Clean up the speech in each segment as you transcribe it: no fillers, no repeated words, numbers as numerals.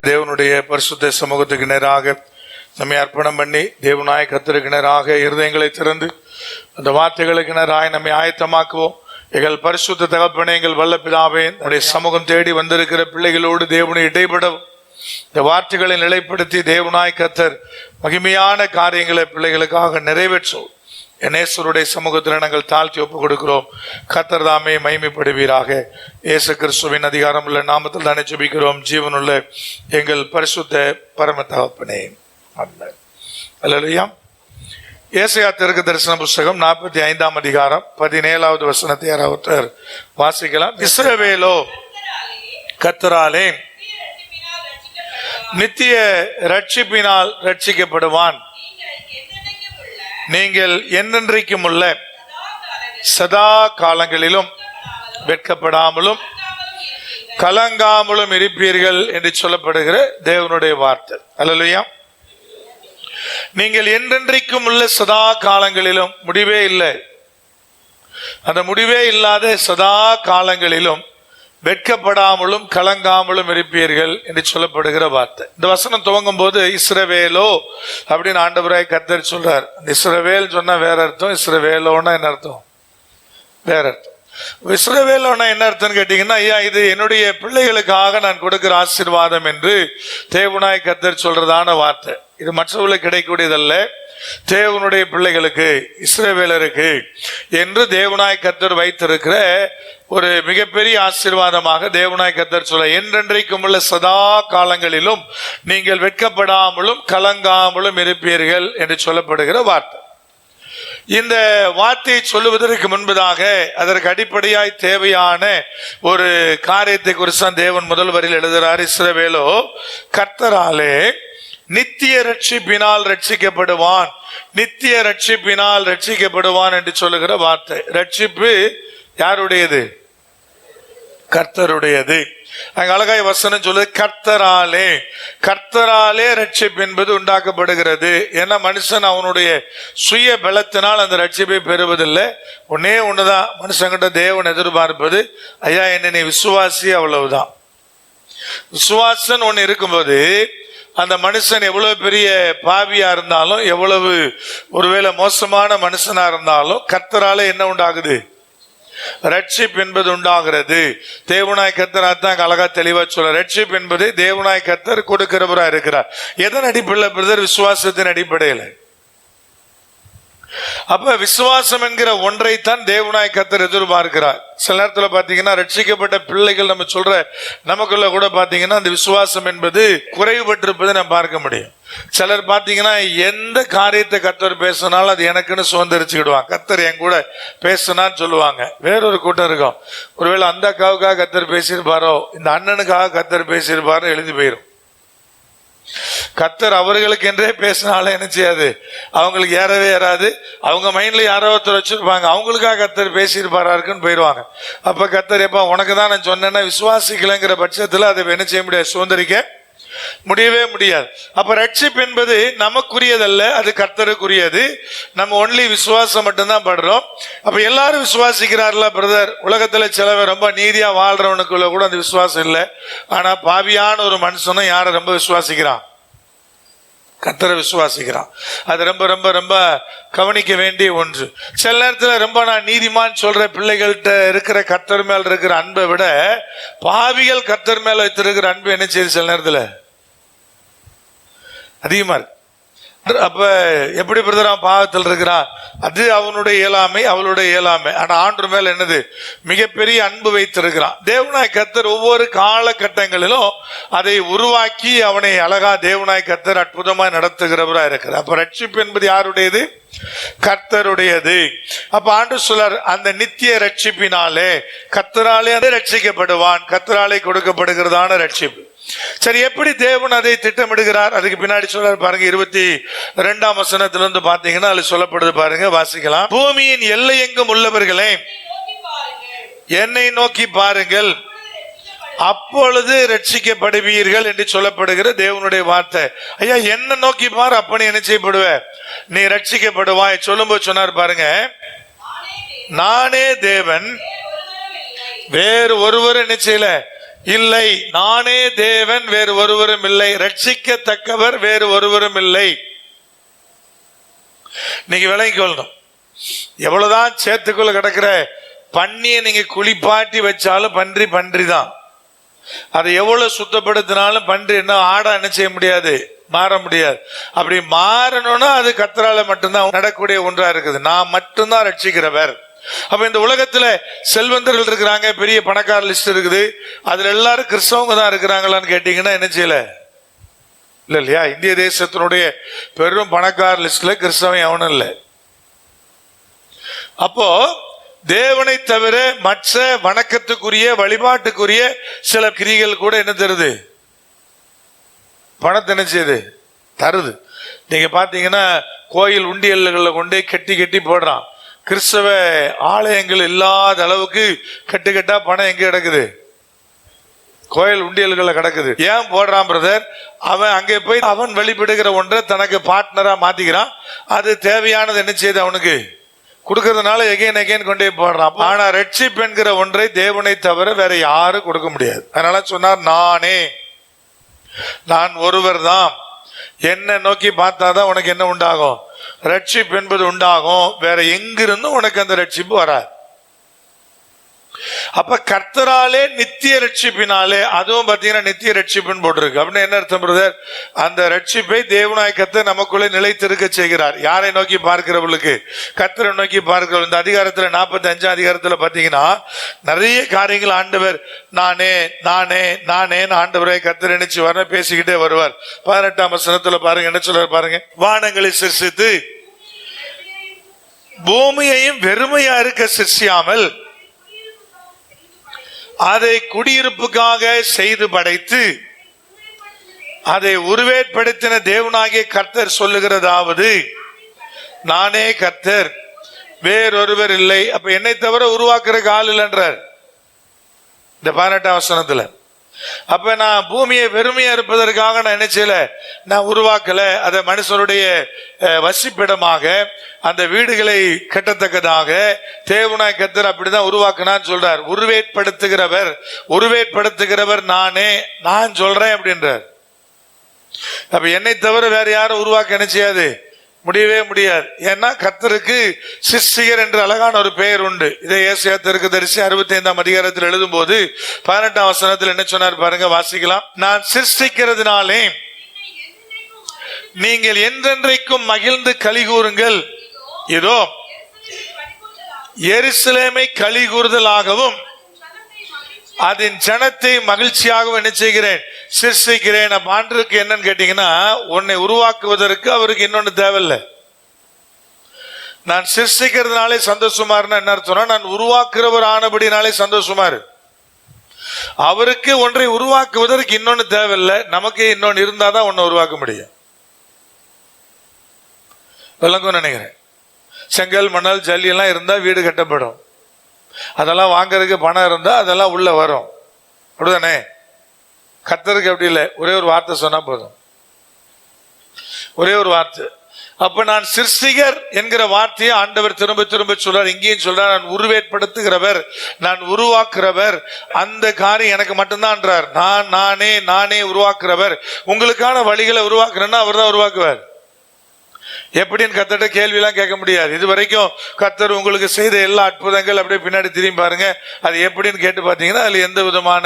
தேவனுடைய பரிசுத்த சமூகத்துக்கு நேராக நம்மை அர்ப்பணம் பண்ணி தேவனாய கர்த்தருக்கு நேராக இருதயங்களை திறந்து அந்த வார்த்தைகளுக்கு நேராக நம்மை ஆயத்தமாக்குவோம். எங்கள் பரிசுத்த தகப்பனே, எங்கள் வல்ல பிதாவே, நம்முடைய சமூகம் தேடி வந்திருக்கிற பிள்ளைகளோடு தேவனை இடைபடவும் இந்த வார்த்தைகளை நிலைப்படுத்தி தேவனாய் கர்த்தர் மகிமையான காரியங்களை பிள்ளைகளுக்காக நிறைவேற்றும் நேசருடைய சமூகத்தில் நாங்கள் தாழ்த்தி ஒப்புக் கொடுக்கிறோம். கர்த்தர் தாமே மகிமைப்படுவீராக. இயேசு கிறிஸ்துவின் அதிகாரம் உள்ள நாமத்தில் தானே ஜெபிக்கிறோம் ஜீவனுள்ள எங்கள் பரிசுத்த பரம தகப்பனே, ஆமென். அல்லேலூயா. ஏசாயா தீர்க்க தரிசன புஸ்தகம் 45ஆம் அதிகாரம் 17வது வசனத்தை யாராவது வாசிக்கலாம். இஸ்ரவேலோ கர்த்தராலே நித்திய ரட்சிப்பினால் ரட்சிக்கப்படுவான். நீங்கள் என்றென்றைக்கும் உள்ள சதா காலங்களிலும் வெட்கப்படாமலும் கலங்காமலும் இருப்பீர்கள் என்று சொல்லப்படுகிற தேவனுடைய வார்த்தை. அல்லேலூயா. நீங்கள் என்றென்றைக்கும் உள்ள சதா காலங்களிலும், முடிவே இல்லை, அந்த முடிவே இல்லாத சதா காலங்களிலும் வெட்கப்படாமலும் கலங்காமலும் இருப்பீர்கள் என்று சொல்லப்படுகிற வார்த்தை. இந்த வசனம் துவங்கும் போது இஸ்ரவேலோ அப்படின்னு ஆண்டவராய் கர்த்தர் சொல்றார். இஸ்ரவேல் சொன்னா வேற அர்த்தம், இஸ்ரவேலோன்னா என்ன அர்த்தம்? வேற அர்த்தம். இஸ்ரவேலோன்னா என்ன அர்த்தம் கேட்டீங்கன்னா, ஐயா இது என்னுடைய பிள்ளைகளுக்காக நான் கொடுக்கிற ஆசீர்வாதம் என்று தேவனாய் கர்த்தர் சொல்றதான வார்த்தை. இது மற்றவர்களுக்கு கிடைக்கக்கூடியதல்ல, தேவனுடைய பிள்ளைகளுக்கு, இஸ்ரவேலருக்கு என்று தேவனாய் கர்த்தர் வைத்திருக்கிற ஒரு மிகப்பெரிய ஆசீர்வாதமாக தேவனாய் கர்த்தர் சொல்ல, என்றென்றைக்கும் உள்ள சதா காலங்களிலும் நீங்கள் வெட்கப்படாமலும் கலங்காமலும் இருப்பீர்கள் என்று சொல்லப்படுகிற வார்த்தை. இந்த வார்த்தையை சொல்லுவதற்கு முன்பதாக அதற்கு அடிப்படையாய் தேவையான ஒரு காரியத்தை குறித்து தேவன் முதல் வரியில் எழுதுகிறார். இஸ்ரவேலோ கர்த்தராலே நித்திய ரட்சிப்பினால் ரட்சிக்கப்படுவான், நித்திய ரட்சிப்பினால் ரட்சிக்கப்படுவான் என்று சொல்லுகிற வார்த்தை. ரட்சிப்பு யாருடையது? கர்த்தருடையது. அங்க அழகாய் வசனம் சொல்லுது, கர்த்தராலே. கர்த்தராலே ரட்சிப்பு என்பது உண்டாக்கப்படுகிறது. ஏன்னா மனுஷன் அவனுடைய சுய பலத்தினால் அந்த ரட்சிப்பை பெறுவதில்லை. ஒன்னே ஒண்ணுதான் மனுஷங்கிட்ட தேவன் எதிர்பார்ப்பது, ஐயா என்ன நீ விசுவாசி, அவ்வளவுதான். விசுவாசன் ஒண்ணு இருக்கும்போது அந்த மனுஷன் எவ்வளவு பெரிய பாவியா இருந்தாலும், எவ்வளவு ஒருவேளை மோசமான மனுஷனா இருந்தாலும் கர்த்தரால என்ன உண்டாகுது? ரட்சிப்பு என்பது உண்டாகிறது. தேவனாய் கர்த்தர் அழகா தெளிவா சொல்ல, ரட்சிப்பு என்பது தேவனாய் கர்த்தர் கொடுக்கிறவரா இருக்கிறார். எதன் அடிப்படையில் பிரதர்? விசுவாசத்தின் அடிப்படையில். அப்ப விசுவாசம் என்கிற ஒன்றைத்தான் தேவனாய் கர்த்தர் எதிர்பார்க்கிறார். சில நேரத்தில் பாத்தீங்கன்னா ரட்சிக்கப்பட்ட பிள்ளைகள் நம்ம சொல்ற நமக்குள்ள கூட பாத்தீங்கன்னா அந்த விசுவாசம் என்பது குறைவுபட்டிருப்பதை நம்ம பார்க்க முடியும். சிலர் பாத்தீங்கன்னா எந்த காரியத்தை கர்த்தர் பேசினாலும் அது எனக்குன்னு சுதந்திரிச்சுக்கிடுவாங்க. கர்த்தர் என் கூட பேசினான்னு சொல்லுவாங்க. வேறொரு கூட்டம் இருக்கும், ஒருவேளை அந்த அக்காவுக்காக கர்த்தர் பேசியிருப்பாரோ, இந்த அண்ணனுக்காக கர்த்தர் பேசியிருப்பாரோ எழுதி போயிடும். கர்த்தர் அவர்களுக்கு என்றே பேசினாலும் என்ன செய்யாது, அவங்களுக்கு ஏறவே ஏறாது. அவங்க மைண்ட்ல யாரோ ஒருத்தர் வச்சிருப்பாங்க, அவங்களுக்காக கர்த்தர் பேசியிருப்பாரா இருக்குன்னு போயிடுவாங்க. அப்ப கர்த்தர் எப்ப உனக்கு தான் நான் சொன்னேன்னா விசுவாசிக்கலைங்கிற பட்சத்துல அதை என்ன செய்ய முடியாது, சுதந்திரிக்க முடியவே முடியாது. அப்ப ரட்சிப்பு என்பது நமக்குரியதல்ல, அது கர்த்தருக்குரியது. நம்ம ஒன்லி விசுவாசம் மட்டும்தான் படுறோம். அப்ப எல்லாரும் விசுவாசிக்கிறார்களா பிரதர்? உலகத்துல சிலவர் ரொம்ப நீதியா வாழ்றவனுக்குள்ள கூட அந்த விசுவாசம் இல்லை. ஆனா பாவியான ஒரு மனுஷனும் யாரை ரொம்ப விசுவாசிக்கிறான்? கர்த்தரை விசுவாசிக்கிறான். அது ரொம்ப ரொம்ப ரொம்ப கவனிக்க வேண்டிய ஒன்று. சில நேரத்துல ரொம்ப நான் நீதிமான் சொல்ற பிள்ளைகள்கிட்ட இருக்கிற கர்த்தர் மேல் இருக்கிற அன்பை விட பாவிகள் கர்த்தர் மேல வைத்திருக்கிற அன்பு என்ன செய்யுது சில நேரத்துல அதிகமா இருக்கு. அப்ப எப்படி பிரதர் அவன் பாவத்தில் இருக்கிறான்? அது அவனுடைய இயலாமை, அவளுடைய இயலாமை. ஆனா ஆண்டவர் மேல என்னது? மிகப்பெரிய அன்பு வைத்திருக்கிறான். தேவனாய் கர்த்தர் ஒவ்வொரு காலகட்டங்களிலும் அதை உருவாக்கி அவனை அழகா தேவனாய் கர்த்தர் அற்புதமாய் நடத்துகிறவரா இருக்கிறார். அப்ப ரட்சிப்பு என்பது யாருடையது? கர்த்தருடையது. அப்ப ஆண்டவர் சொல்றார், அந்த நித்திய ரட்சிப்பினாலே கர்த்தராலே அதை ரட்சிக்கப்படுவான். கர்த்தராலே கொடுக்கப்படுகிறதான ரட்சிப்பு. சரி, எப்படி தேவன் அதை திட்டமிடுகிறார்? அதுக்கு பின்னாடி சொல்றாரு பாருங்க, 22ஆம் வசனத்திலிருந்து பாத்தீங்கன்னா அதுல சொல்லப்படுது பாருங்க, வாசிக்கலாம். பூமியின் எல்லை எங்கும் உள்ளவர்களே என்னை நோக்கி பாருங்கள், அப்பொழுது ரட்சிக்கப்படுவீர்கள் என்று சொல்லப்படுகிற தேவனுடைய வார்த்தை. ஐயா என்ன நோக்கி பாரு, அப்ப நீ என்ன செய்யப்படுவ? நீ ரட்சிக்கப்படுவாய். சொல்லும்போது சொன்னார் பாருங்க, நானே தேவன், வேறு ஒருவர் என்ன செய்யல இல்லை, நானே தேவன், வேறு ஒருவரும் இல்லை, ரட்சிக்கத்தக்கவர் வேறு ஒருவரும் இல்லை. நீங்க விளங்கிக் கொள்ளணும். எவ்வளவுதான் சேத்துக்குள்ள கிடக்கிற பன்னியை நீங்க குளிப்பாட்டி வச்சாலும் பன்றி பன்றி தான். அதை எவ்வளவு சுத்தப்படுத்தினாலும் பன்றி என்ன ஆடா என்ன செய்ய முடியாது, மாற முடியாது. அப்படி மாறணும்னா அது கர்த்தரால மட்டும்தான் நடக்கூடிய ஒன்றா இருக்குது. நான் மட்டும்தான் ரட்சிக்கிறவர். அப்ப இந்த உலகத்துல செல்வந்தர்கள் இருக்கிறாங்க, பெரிய பணக்கார லிஸ்ட் இருக்குது, அதுல எல்லாரும் கிறிஸ்தவங்க தான் இருக்கிறாங்களான்னு கேட்டீங்கன்னா என்ன செய்யல இல்ல இல்லையா? இந்திய தேசத்தினுடைய பெரும் பணக்கார லிஸ்ட்ல கிறிஸ்தவன் எவனும் இல்லை. அப்போ தேவனை தவிர மற்ற வணக்கத்துக்குரிய வழிபாட்டுக்குரிய சில கிரிகள் கூட என்ன தருது, பணத்தை என்ன செய்யுது, தருது. நீங்க பாத்தீங்கன்னா கோயில் உண்டியல்களை கொண்டு கட்டி கட்டி போடுறான். கிறிஸ்தவ ஆலயங்கள் இல்லாத அளவுக்கு கட்டுக்கட்டா பணம் எங்க கிடக்குது, கோயில் உண்டியல்களை கிடக்குது. ஏன் போடுறான் பிரதர்? அவன் அங்கே போய் அவன் வெளிப்படுகிற ஒன்றை தனக்கு பார்ட்னரா மாத்திக்கிறான். அது தேவையானது என்ன செய்யுது அவனுக்கு கொடுக்கறதுனால எகைன் கொண்டே போடுறான். ஆனா ரட்சிப்பு என்கிற ஒன்றை தேவனை தவிர வேற யாரும் கொடுக்க முடியாது. அதனால சொன்னார், நான் ஒருவர் தான், என்ன நோக்கி பார்த்தாதான் உனக்கு என்ன உண்டாகும், ரட்சிப்பு என்பது உண்டாகும். வேற எங்கிருந்தும் உனக்கு அந்த ரட்சிப்பு வராது. அப்ப கர்த்தராலே நித்திய ரட்சிப்பினாலே, அதுவும் பாத்தீங்கன்னா நித்திய ரட்சிப்புன்னு போட்டிருக்கு. அப்படின்னு என்ன அர்த்தம் பிரதர்? அந்த ரட்சிப்பை தேவனாய் கர்த்தர் நமக்குள்ளே நிலைத்திருக்க செய்கிறார். யாரை நோக்கி பார்க்கிறவர்களுக்கு? கர்த்தரை நோக்கி பார்க்கிறவர்கள். இந்த அதிகாரத்துல 45 அதிகாரத்துல பாத்தீங்கன்னா நிறைய காரியங்கள் ஆண்டவர் நானே நானே நானே ஆண்டவரை கர்த்தர் நினைச்சு வர பேசிக்கிட்டே வருவார். 18ஆம் வசனத்துல பாருங்க என்ன சொல்றாரு பாருங்க. வானங்களை சிருஷ்டித்து பூமியையும் வெறுமையா இருக்க சிருஷ்டியாமல் அதை குடியிருப்புக்காக செய்து படைத்து அதை உருவேற்படுத்தின தேவனாகிய கர்த்தர் சொல்லுகிறதாவது, நானே கர்த்தர், வேறொருவர் இல்லை. அப்ப என்னை தவிர உருவாக்குற ஆள் இல்லைன்றார் இந்த 18ஆம் வசனத்துல. அப்ப நான் பூமியை வெறுமையா இருப்பதற்காக நான் என்ன செய்யல, நான் உருவாக்கல. அதை மனுஷனுடைய வசிப்பிடமாக அந்த வீடுகளை கட்டத்தக்கதாக தேவனாய் கர்த்தர் அப்படிதான் உருவாக்குனான்னு சொல்றார். உருவேற்படுத்துகிறவர் நானே, நான் சொல்றேன் அப்படின்றார். அப்ப என்னை தவிர வேற யாரும் உருவாக்க என்ன செய்யாது, முடியவே முடியாது. ஏன்னா கர்த்தருக்கு சிருஷ்டிகர் என்று அழகான ஒரு பெயர் உண்டு. இதை ஏசாயா தீர்க்கதரிசி 65ஆம் அதிகாரத்தில் எழுதும் போது 18ஆம் வசனத்தில் என்ன சொன்னார் பாருங்க, வாசிக்கலாம். நான் சிருஷ்டிக்கிறதுனாலே நீங்கள் என்றென்றைக்கும் மகிழ்ந்து களி கூறுங்கள். இதோ எருசலேமை களி கூறுதலாகவும் அதன் ஜனத்தை மகிழ்ச்சியாகவும் என்ன செய்கிறேன், சிருஷ்டிக்கிறேன். ஆண்டருக்கு என்னன்னு கேட்டீங்கன்னா, உன்னை உருவாக்குவதற்கு அவருக்கு இன்னொன்னு தேவையில்லை. நான் சிருஷ்டிக்கிறதுனாலே சந்தோஷமாருன்னா என்ன அர்த்தம்னா, நான் உருவாக்குறவர் ஆனபடினாலே சந்தோஷமாரு. அவருக்கு ஒன்றை உருவாக்குவதற்கு இன்னொன்னு தேவையில்லை. நமக்கு இன்னொன்னு இருந்தாதான் ஒன்னு உருவாக்க முடியும். விளங்கும் நினைக்கிறேன். செங்கல் மணல் ஜல்லி எல்லாம் இருந்தா வீடு கட்டப்படும். அதெல்லாம் வாங்கறதுக்கு பணம் இருந்தா அதெல்லாம் உள்ள வரும். அப்படிதானே? கர்த்தருக்கு அப்படி இல்லை. ஒரே ஒரு வார்த்தை சொன்னா போதும், ஒரே ஒரு வார்த்தை. அப்ப நான் சிருஷ்டிகர் என்கிற வார்த்தையை ஆண்டவர் திரும்ப திரும்ப சொல்றார். இங்கேயும் சொல்றார், நான் உருவேற்படுத்துகிறவர், நான் உருவாக்குறவர். அந்த காரியம் எனக்கு மட்டும்தான். நானே உருவாக்குறவர். உங்களுக்கான வழிகளை உருவாக்குறேன்னா அவர் தான் உருவாக்குவார். எப்படின்னு கர்த்தர்ட்ட கேள்வி எல்லாம் கேட்க முடியாது. இது வரைக்கும் கர்த்தர் உங்களுக்கு செய்த எல்லா அற்புதங்கள் அப்படியே பின்னாடி திரும்பி பாருங்க. அது எப்படின்னு கேட்டு பாத்தீங்கன்னா அதுல எந்த விதமான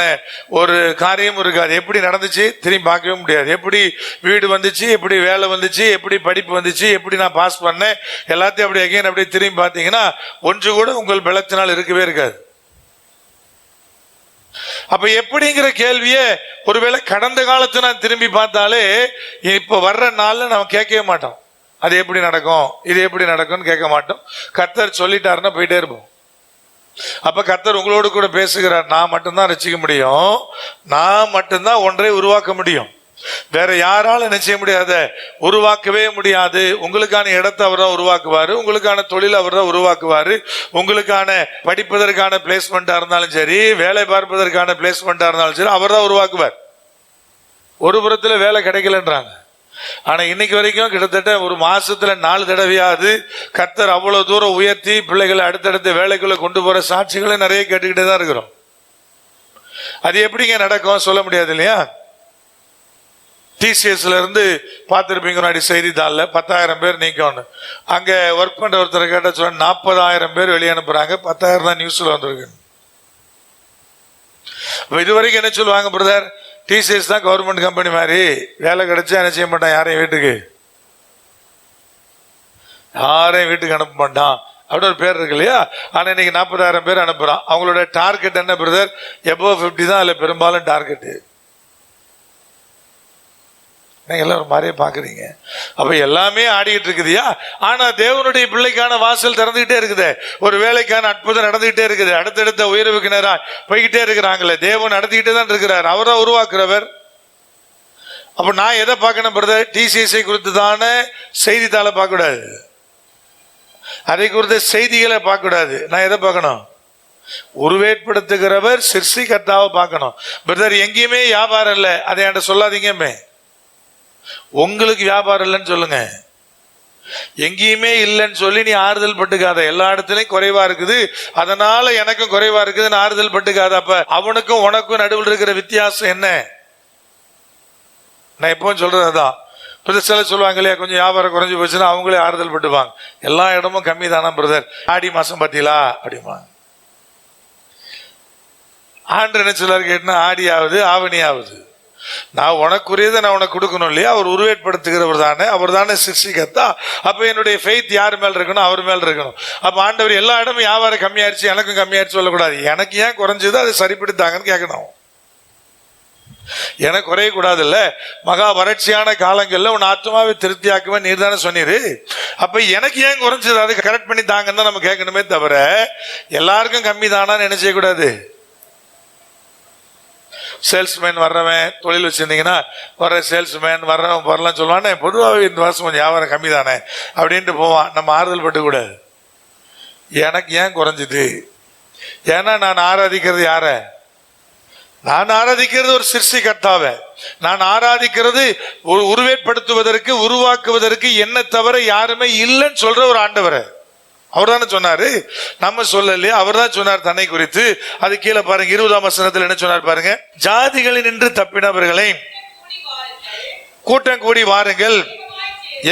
ஒரு காரியமும் இருக்காது. எப்படி நடந்துச்சு திரும்பி பார்க்கவே முடியாது. எப்படி வீடு வந்துச்சு, எப்படி வேலை வந்துச்சு, எப்படி படிப்பு வந்துச்சு, எப்படி நான் பாஸ் பண்ணேன், எல்லாத்தையும் அப்படி அகைன் அப்படியே திரும்பி பார்த்தீங்கன்னா ஒன்று கூட உங்கள் பலத்தினால் இருக்கவே இருக்காது. அப்ப எப்படிங்கிற கேள்வியே ஒருவேளை கடந்த காலத்தை நான் திரும்பி பார்த்தாலே இப்ப வர்ற நாள்ல நம்ம கேட்கவே மாட்டோம். அது எப்படி நடக்கும், இது எப்படி நடக்கும்னு கேட்க மாட்டோம். கர்த்தர் சொல்லிட்டாருன்னா போயிட்டே இருப்போம். அப்ப கர்த்தர் உங்களோடு கூட பேசுகிறார். நான் மட்டும்தான் ரட்சிக்க முடியும், நான் மட்டும்தான் ஒன்றை உருவாக்க முடியும். வேற யாராலும் என்ன செய்ய முடியாத, உருவாக்கவே முடியாது. உங்களுக்கான இடத்தை அவர் தான் உருவாக்குவாரு, உங்களுக்கான தொழில் அவர் தான் உருவாக்குவாரு, உங்களுக்கான படிப்பதற்கான பிளேஸ்மெண்டா இருந்தாலும் சரி, வேலை பார்ப்பதற்கான பிளேஸ்மெண்டா இருந்தாலும் சரி, அவர் தான் உருவாக்குவார். ஒரு புறத்துல வேலை கிடைக்கலன்றாங்க. ஆனா இன்னைக்கு வரைக்கும் கிட்டத்தட்ட ஒரு மாசத்துல 4 தடவையாவது கர்த்தர் அவ்வளவு தூரம் உயர்த்தி பிள்ளைகளை அடுத்தடுத்த வேலைக்குள்ள கொண்டு போற சாட்சிகளை நிறைய கேட்டுக்கிட்டே தான் இருக்கிறோம். அது எப்படிங்க நடக்கும் சொல்ல முடியாது இல்லையா? டிசிஎஸ்ல இருந்து பார்த்துருப்பீங்க முன்னாடி செய்தித்தாளில் 10,000 பேர் நீக்கணும். அங்கே ஒர்க் பண்ணுற ஒருத்தரை கேட்ட சொல்ல 40,000 பேர் வெளியே அனுப்புறாங்க, 10,000 தான் நியூஸில் வந்திருக்கு. இது வரைக்கும் என்ன சொல்லுவாங்க பிரதர், டிசிஎஸ் தான் கவர்மெண்ட் கம்பெனி மாதிரி, வேலை கிடைச்சா என்ன செய்ய மாட்டான், யாரையும் வீட்டுக்கு அனுப்ப மாட்டான் அப்படி ஒரு பேர் இருக்கு இல்லையா? ஆனால் இன்னைக்கு 40,000 பேர் அனுப்புறான். அவங்களோட டார்கெட் என்ன பிரதர்? எபோவ் 50 தான் அதில் பெரும்பாலும் டார்கெட்டு. எல்லாம் ஒரு மாதிரியே பாக்குறீங்க. அப்ப எல்லாமே ஆடிக்கிட்டு இருக்குதுயா. ஆனா தேவனுடைய பிள்ளைக்கான வாசல் திறந்துகிட்டே இருக்குது, ஒரு வேலைக்கான அற்புதம் நடந்துகிட்டே இருக்குது, அடுத்தடுத்த உயர்வுக்கு நேரம் போய்கிட்டே இருக்கிறாங்களே. தேவன் நடத்திக்கிட்டே தான் இருக்கிறார், அவரை உருவாக்குறவர். அப்ப நான் எதை பார்க்கணும் பிரதர்? டிசிஎஸ்ஐ குறித்து தானே செய்தித்தாளை பார்க்க கூடாது, அதை குறித்த செய்திகளை பார்க்க கூடாது. நான் எதை பார்க்கணும்? உருவேற்படுத்துகிறவர் சிருஷ்டிகர்த்தாவை பார்க்கணும். பிரதர் எங்கேயுமே வியாபாரம் இல்லை, அதை என்கிட்ட சொல்லாதீங்கமே. உங்களுக்கு வியாபாரம் இல்லைன்னு சொல்லுங்க, எங்கேயுமே இல்லைன்னு சொல்லி நீ ஆறுதல் பட்டுக்காத. எல்லா இடத்துலயும் குறைவா இருக்குது, அதனால எனக்கும் குறைவா இருக்குதுன்னு ஆறுதல் பட்டுக்காத. அப்ப அவனுக்கும் உனக்கும் நடுவில் இருக்கிற வித்தியாசம் என்ன? நான் எப்பவும் சொல்றதுதான். சில சொல்லுவாங்க இல்லையா, கொஞ்சம் வியாபாரம் குறைஞ்சு போச்சுன்னா அவங்களே ஆறுதல் பட்டுவாங்க. எல்லா இடமும் கம்மி தானா பிரதர், ஆடி மாசம் பார்த்தீங்களா அப்படிமா. ஆண்டு என்ன சொல்லாரு கேட்டா, ஆடி ஆகுது ஆவணி ஆகுது, நான் உனக்குரியதை நான் உனக்கு கொடுக்கணும் இல்லையா? அவர் உருவேற்படுத்துகிறவர் தானே, அவர் தானே சிருஷ்டிகர்த்தா. அப்ப என்னுடைய ஃபெய்த் யார் மேல் இருக்கணும்? அவர் மேல் இருக்கணும். அப்ப ஆண்டவர் எல்லா இடமும் வியாபாரம் கம்மியாயிருச்சு எனக்கும் கம்மியாயிருச்சு சொல்லக்கூடாது. எனக்கு ஏன் குறைஞ்சது அதை சரிப்படுத்தாங்கன்னு கேட்கணும். எனக்கு குறையக்கூடாது இல்ல. மகா வறட்சியான காலங்கள்ல உன் ஆத்மாவை திருப்தியாக்குவேன் நீர் தானே சொன்னீரு. அப்ப எனக்கு ஏன் குறைஞ்சது அதை கரெக்ட் பண்ணி தாங்கன்னு தான் நம்ம கேட்கணுமே தவிர எல்லாருக்கும் கம்மி தானான்னு என்ன செய்யக்கூடாது. சேல்ஸ்மேன் வர்றவன், தொழில் வச்சிருந்தீங்கன்னா வர்ற சேல்ஸ்மேன் வர்றவன் வரலாம் சொல்லுவானே, பொதுவாகவே இந்த வருஷம் கொஞ்சம் வியாபாரம் கம்மி தானே அப்படின்ட்டு போவான். நம்ம ஆறுதல் பட்டு கூட எனக்கு ஏன் குறைஞ்சிது? ஏன்னா நான் ஆராதிக்கிறது யார? நான் ஆராதிக்கிறது ஒரு சிருஷ்டிகர்த்தாவை. நான் ஆராதிக்கிறது உருவேற்படுத்துவதற்கு உருவாக்குவதற்கு என்ன தவிர யாருமே இல்லைன்னு சொல்ற ஒரு ஆண்டவரை. அவர் தானே சொன்னாரு, நம்ம சொல்லலையே. அவர் தான் சொன்னார் தன்னை குறித்து. அது கீழே பாருங்க, 20ஆம் வசனத்தில் என்ன சொன்னார் பாருங்க. ஜாதிகளில் நின்று தப்பினவர்களை கூட்டம் கூடி வாருங்கள்,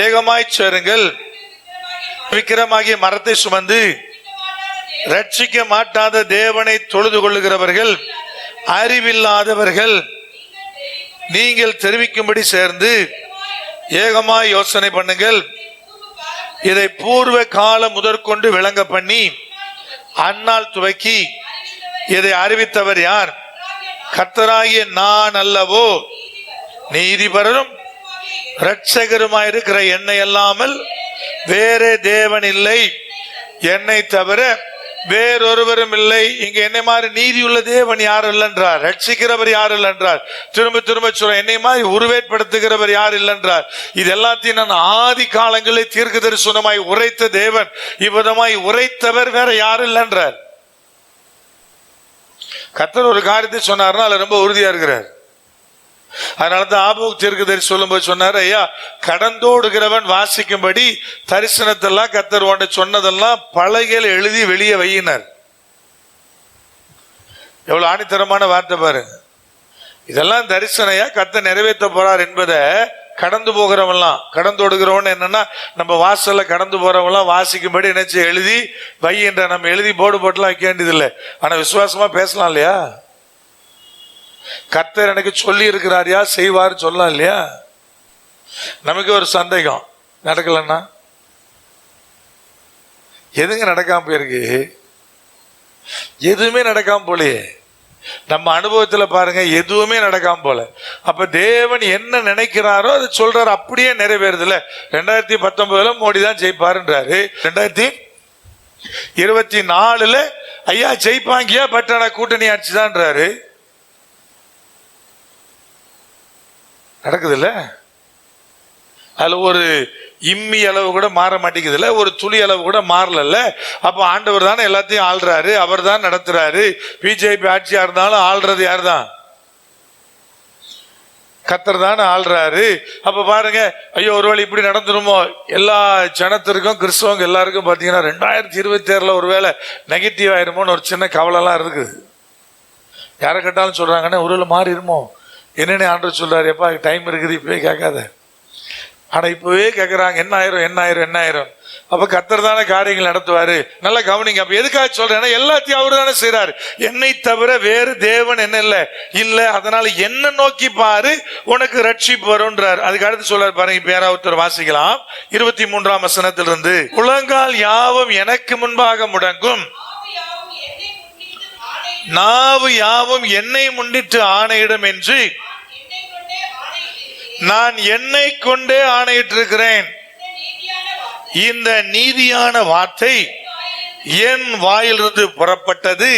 ஏகமாய் சேருங்கள், விக்கிரமாகிய மரத்தை சுமந்து ரட்சிக்க மாட்டாத தேவனை தொழுது கொள்ளுகிறவர்கள் அறிவில்லாதவர்கள் நீங்கள் தெரிவிக்கும்படி சேர்ந்து ஏகமாய் யோசனை பண்ணுங்கள். இதை பூர்வ காலம் முதற்கொண்டு விளங்க பண்ணி அந்நாள் துவக்கி இதை அறிவித்தவர் யார்? கர்த்தராகிய நான் அல்லவோ? நீதிபரரும் இரட்சகருமாயிருக்கிற என்னை அல்லாமல் வேறே தேவன் இல்லை, என்னை தவிர வேறொருவரும் இல்லை. இங்க என்னை மாதிரி நீதியுள்ள தேவன் யாரும் இல்லைன்றார், ரட்சிக்கிறவர் யாரும் இல்லைன்றார். திரும்ப திரும்ப சொல்ற, என்னை மாதிரி உருவேற்படுத்துகிறவர் யார் இல்லைன்றார். இது எல்லாத்தையும் நான் ஆதி காலங்களில் தீர்க்க தரிசனமாய் உரைத்த தேவன் இவ்விதமாய் உரைத்தவர் வேற யாரும் இல்லைன்றார். கர்த்தர் ஒரு காரியத்தை சொன்னார்னா அதுல ரொம்ப உறுதியா இருக்கிறார். அதனாலதான் ஆபோக் தீர்க்கதரிசி சொல்லும் போது சொன்னாரு, ஐயா கடந்தோடுகிறவன் வாசிக்கும்படி தரிசனத்தெல்லாம் கர்த்தர் உன்னை சொன்னதெல்லாம் பலகையில் எழுதி வெளியே வையினர். எவ்வளவு ஆணித்தரமான வார்த்தை பாருங்க. இதெல்லாம் தரிசனையா கர்த்தர் நிறைவேற்ற போறார் என்பதை கடந்து போகிறவன்லாம், கடந்தோடுகிறவன் என்னன்னா நம்ம வாசல்ல கடந்து போறவன்லாம் வாசிக்கும்படி நினைச்சு எழுதி வையின்ற. நம்ம எழுதி போர்டு போட்டுலாம் வைக்க வேண்டியது இல்லை, ஆனா விசுவாசமா பேசலாம் இல்லையா? கர்த்தர் எனக்கு சொல்லி இருக்கிறாரியா, செய்வார் சொல்லலாம் இல்லையா? நமக்கு ஒரு சந்தேகம், நடக்கலன்னா எதுங்க நடக்காம போயிருக்கு? எதுவுமே நடக்காம போலையே. நம்ம அனுபவத்துல பாருங்க, எதுவுமே நடக்காம போல. அப்ப தேவன் என்ன நினைக்கிறாரோ அது சொல்றாரு, அப்படியே நிறைவேறுதுல. 2019 மோடி தான் ஜெயிப்பாருன்றாரு, 2024 ஐயா ஜெயிப்பாங்கியா, பட் ஆனா கூட்டணி ஆட்சி தான்றாரு. நடக்குது இல்ல? அதுல ஒரு இம்மி அளவு கூட மாற மாட்டேங்குது இல்ல, ஒரு துளி அளவு கூட மாறல. அப்ப ஆண்டவர் தானே எல்லாத்தையும் ஆள்றாரு, அவர் தான் நடத்துறாரு. பிஜேபி ஆட்சியா இருந்தாலும் ஆள்றது யார் தான்? கர்த்தர் தானே ஆள்றாரு. அப்ப பாருங்க, ஐயோ ஒருவேளை இப்படி நடந்துருமோ, எல்லா ஜனத்திற்கும் கிறிஸ்தவங்க எல்லாருக்கும் பாத்தீங்கன்னா 2027 ஒருவேளை நெகட்டிவ் ஆயிருமோன்னு ஒரு சின்ன கவலை எல்லாம் இருக்குது. யாரை கேட்டாலும் சொல்றாங்கன்னா ஒருவேளை மாறிடுமோ என்னென்ன ஆண்டவர் சொல்றாரு, எப்பா டைம் இருக்குது இப்பவே கேட்காத. ஆனா இப்பவே கேட்கறாங்க என்ன ஆயிரும் என்ன ஆயிரும் என்ன ஆயிரும். அப்ப கர்த்தர் தானே காரியங்கள் நடத்துவாரு. நல்லா கவனிங்க. அப்ப எதுக்காக சொல்றேன்னா எல்லாத்தையும் அவரு தானே செய்யறாரு. என்னை தவிர வேறு தேவன் என்ன இல்ல. அதனால என்ன நோக்கி பாரு உனக்கு ரட்சிப்பு வரும்ன்றார். அதுக்கு அடுத்து சொல்றாரு பாருங்க. இப்ப யாராவது ஒருத்தர் வாசிக்கலாம் 23ஆம் வசனத்திலிருந்து. முழங்கால் யாவும் எனக்கு முன்பாக முடங்கும், நாவு யாவும் என்னை முன்னிட்டு ஆணையிடும் என்று நான் என்னை கொண்டே ஆணையிட்டிருக்கிறேன். இந்த நீதியான வார்த்தை என் வாயிலிருந்து புறப்பட்டது.